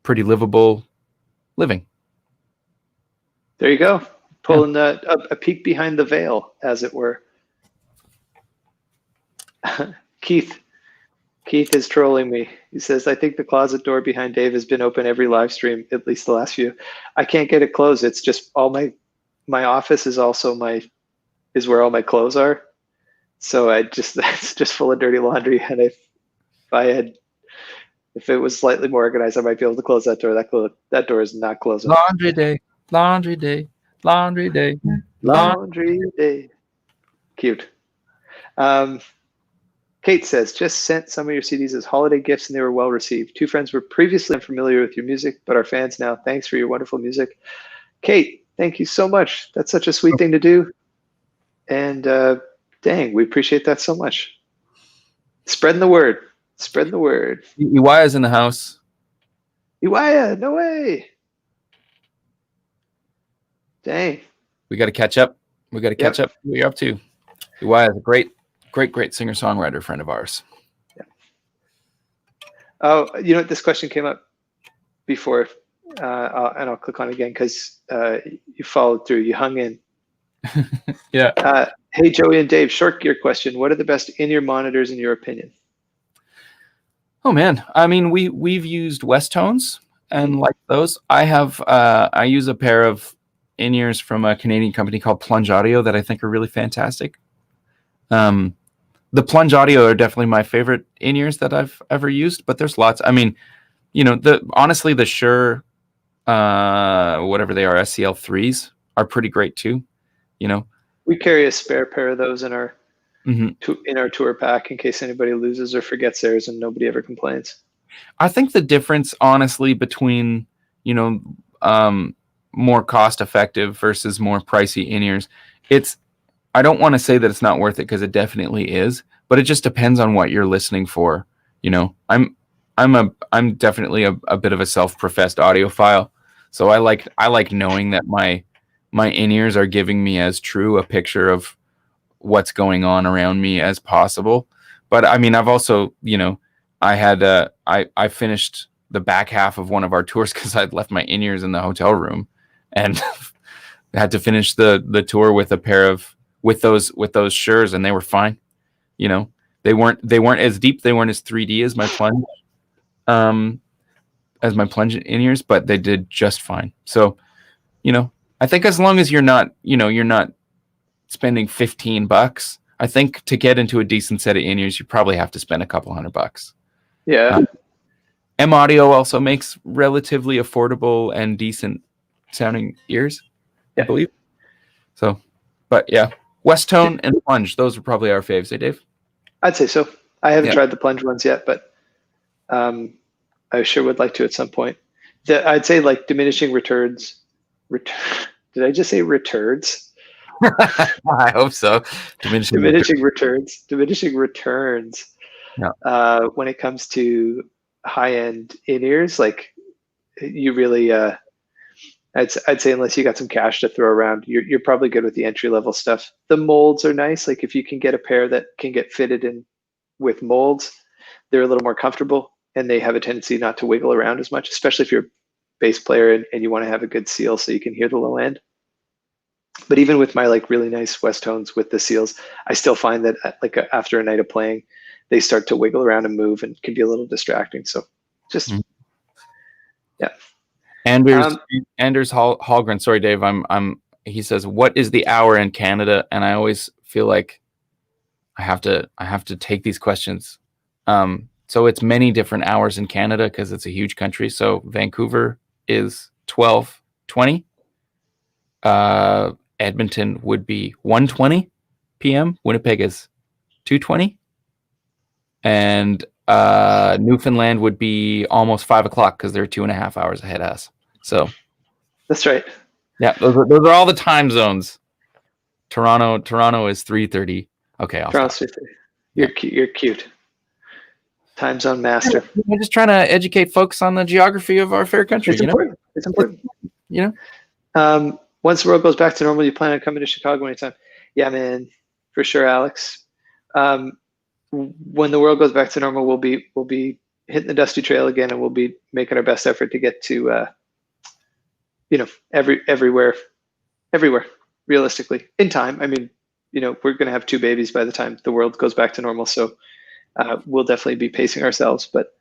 livable living. There you go. Pulling a peek behind the veil, as it were. Keith is trolling me. He says, I think the closet door behind Dave has been open every live stream, at least the last few. I can't get it closed. It's just all my office is also is where all my clothes are. So it's just full of dirty laundry. And if it was slightly more organized, I might be able to close that door. That door is not closing. Laundry day, laundry day, laundry day, laundry day. Cute. Kate says, just sent some of your CDs as holiday gifts and they were well received. 2 friends were previously unfamiliar with your music, but are fans now. Thanks for your wonderful music. Kate, thank you so much. That's such a sweet thing to do. And dang, we appreciate that so much. Spreading the word. Spreading the word. Iwaya's in the house. Iwaya, no way. Dang. We got to catch up. We got to catch up. What you're up to. Iwaya is a great singer-songwriter friend of ours. Yeah. Oh, this question came up before, and I'll click on it again because you followed through. You hung in. Yeah. Hey, Joey and Dave, short gear question. What are the best in-ear monitors in your opinion? Oh man, I mean, we've used West Tones and like those. I use a pair of in-ears from a Canadian company called Plunge Audio that I think are really fantastic. The Plunge Audio are definitely my favorite in-ears that I've ever used, but there's lots. I mean, honestly, the Shure, whatever they are, SCL3s are pretty great too. We carry a spare pair of those in our tour pack in case anybody loses or forgets theirs, and nobody ever complains. I think the difference, honestly, between more cost-effective versus more pricey in-ears, I don't want to say that it's not worth it because it definitely is, but it just depends on what you're listening for. I'm definitely a bit of a self-professed audiophile, so I like knowing that my in-ears are giving me as true a picture of what's going on around me as possible. But I mean, I've also, I finished the back half of one of our tours because I'd left my in-ears in the hotel room, and had to finish the tour with a pair of with those Shures, and they were fine. They weren't as deep, they weren't as 3D as my Plunge in-ears, but they did just fine. So, I think as long as you're not spending $15, I think to get into a decent set of in-ears, you probably have to spend a couple $100. Yeah. M Audio also makes relatively affordable and decent sounding ears, I believe. So, but yeah, West Tone and Plunge, those are probably our faves, Dave? I'd say so. I haven't tried the Plunge ones yet, but I sure would like to at some point. I'd say like diminishing returns. Did I just say returns? I hope so. Diminishing returns. Diminishing returns. Yeah. When it comes to high-end in-ears, like you really, I'd say unless you got some cash to throw around, you're probably good with the entry-level stuff. The molds are nice. Like if you can get a pair that can get fitted in with molds, they're a little more comfortable and they have a tendency not to wiggle around as much, especially if you're a bass player and you want to have a good seal so you can hear the low end. But even with my like really nice West Tones with the seals, I still find that like after a night of playing, they start to wiggle around and move and can be a little distracting. So just, yeah. Anders Hallgren, sorry, Dave. He says, what is the hour in Canada? And I always feel like I have to take these questions. So it's many different hours in Canada because it's a huge country. So Vancouver is 12:20. Edmonton would be 1:20. p.m. Winnipeg is 2:20, and Newfoundland would be almost 5 o'clock because they're 2.5 hours ahead of us. So That's right. yeah, those are all the time zones. Toronto is 3:30. Okay, I'll stop. You're cute. You're cute. Time zone master. I'm just trying to educate folks on the geography of our fair country. It's important. It's important. Once the world goes back to normal, you plan on coming to Chicago anytime? Yeah, man, for sure, Alex. When the world goes back to normal, we'll be hitting the dusty trail again, and we'll be making our best effort to get to everywhere realistically in time. I mean, we're going to have 2 babies by the time the world goes back to normal, so we'll definitely be pacing ourselves. But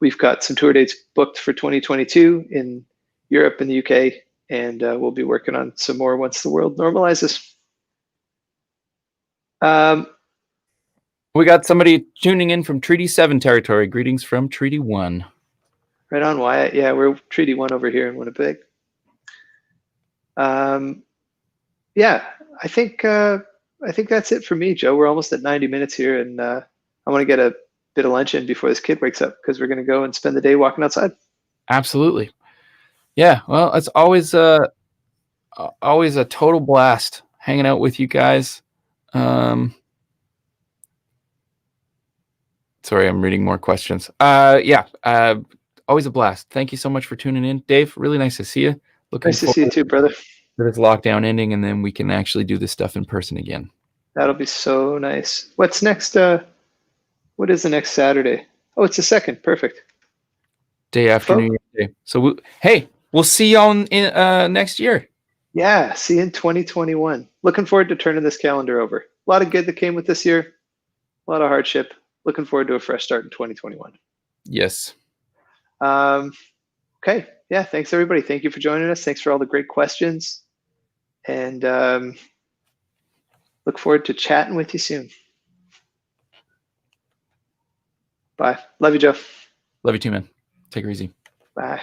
we've got some tour dates booked for 2022 in Europe and the UK, and we'll be working on some more once the world normalizes. We got somebody tuning in from Treaty 7 territory. Greetings from Treaty 1. Right on, Wyatt. Yeah, we're Treaty 1 over here in Winnipeg. Yeah, I think that's it for me, Joe. We're almost at 90 minutes here, and I want to get a bit of lunch in before this kid wakes up, because we're going to go and spend the day walking outside. Absolutely. Yeah, well, it's always a total blast hanging out with you guys. Sorry, I'm reading more questions. Always a blast. Thank you so much for tuning in, Dave. Really nice to see you. Nice to see you too, brother. For this lockdown ending, and then we can actually do this stuff in person again. That'll be so nice. What's next? What is the next Saturday? Oh, it's the 2nd. Perfect. Day after New Year's Day. So we'll see you on next year. Yeah, see you in 2021. Looking forward to turning this calendar over. A lot of good that came with this year. A lot of hardship. Looking forward to a fresh start in 2021. Yes. Okay. Yeah. Thanks, everybody. Thank you for joining us. Thanks for all the great questions. And look forward to chatting with you soon. Bye. Love you, Joe. Love you too, man. Take it easy. Bye.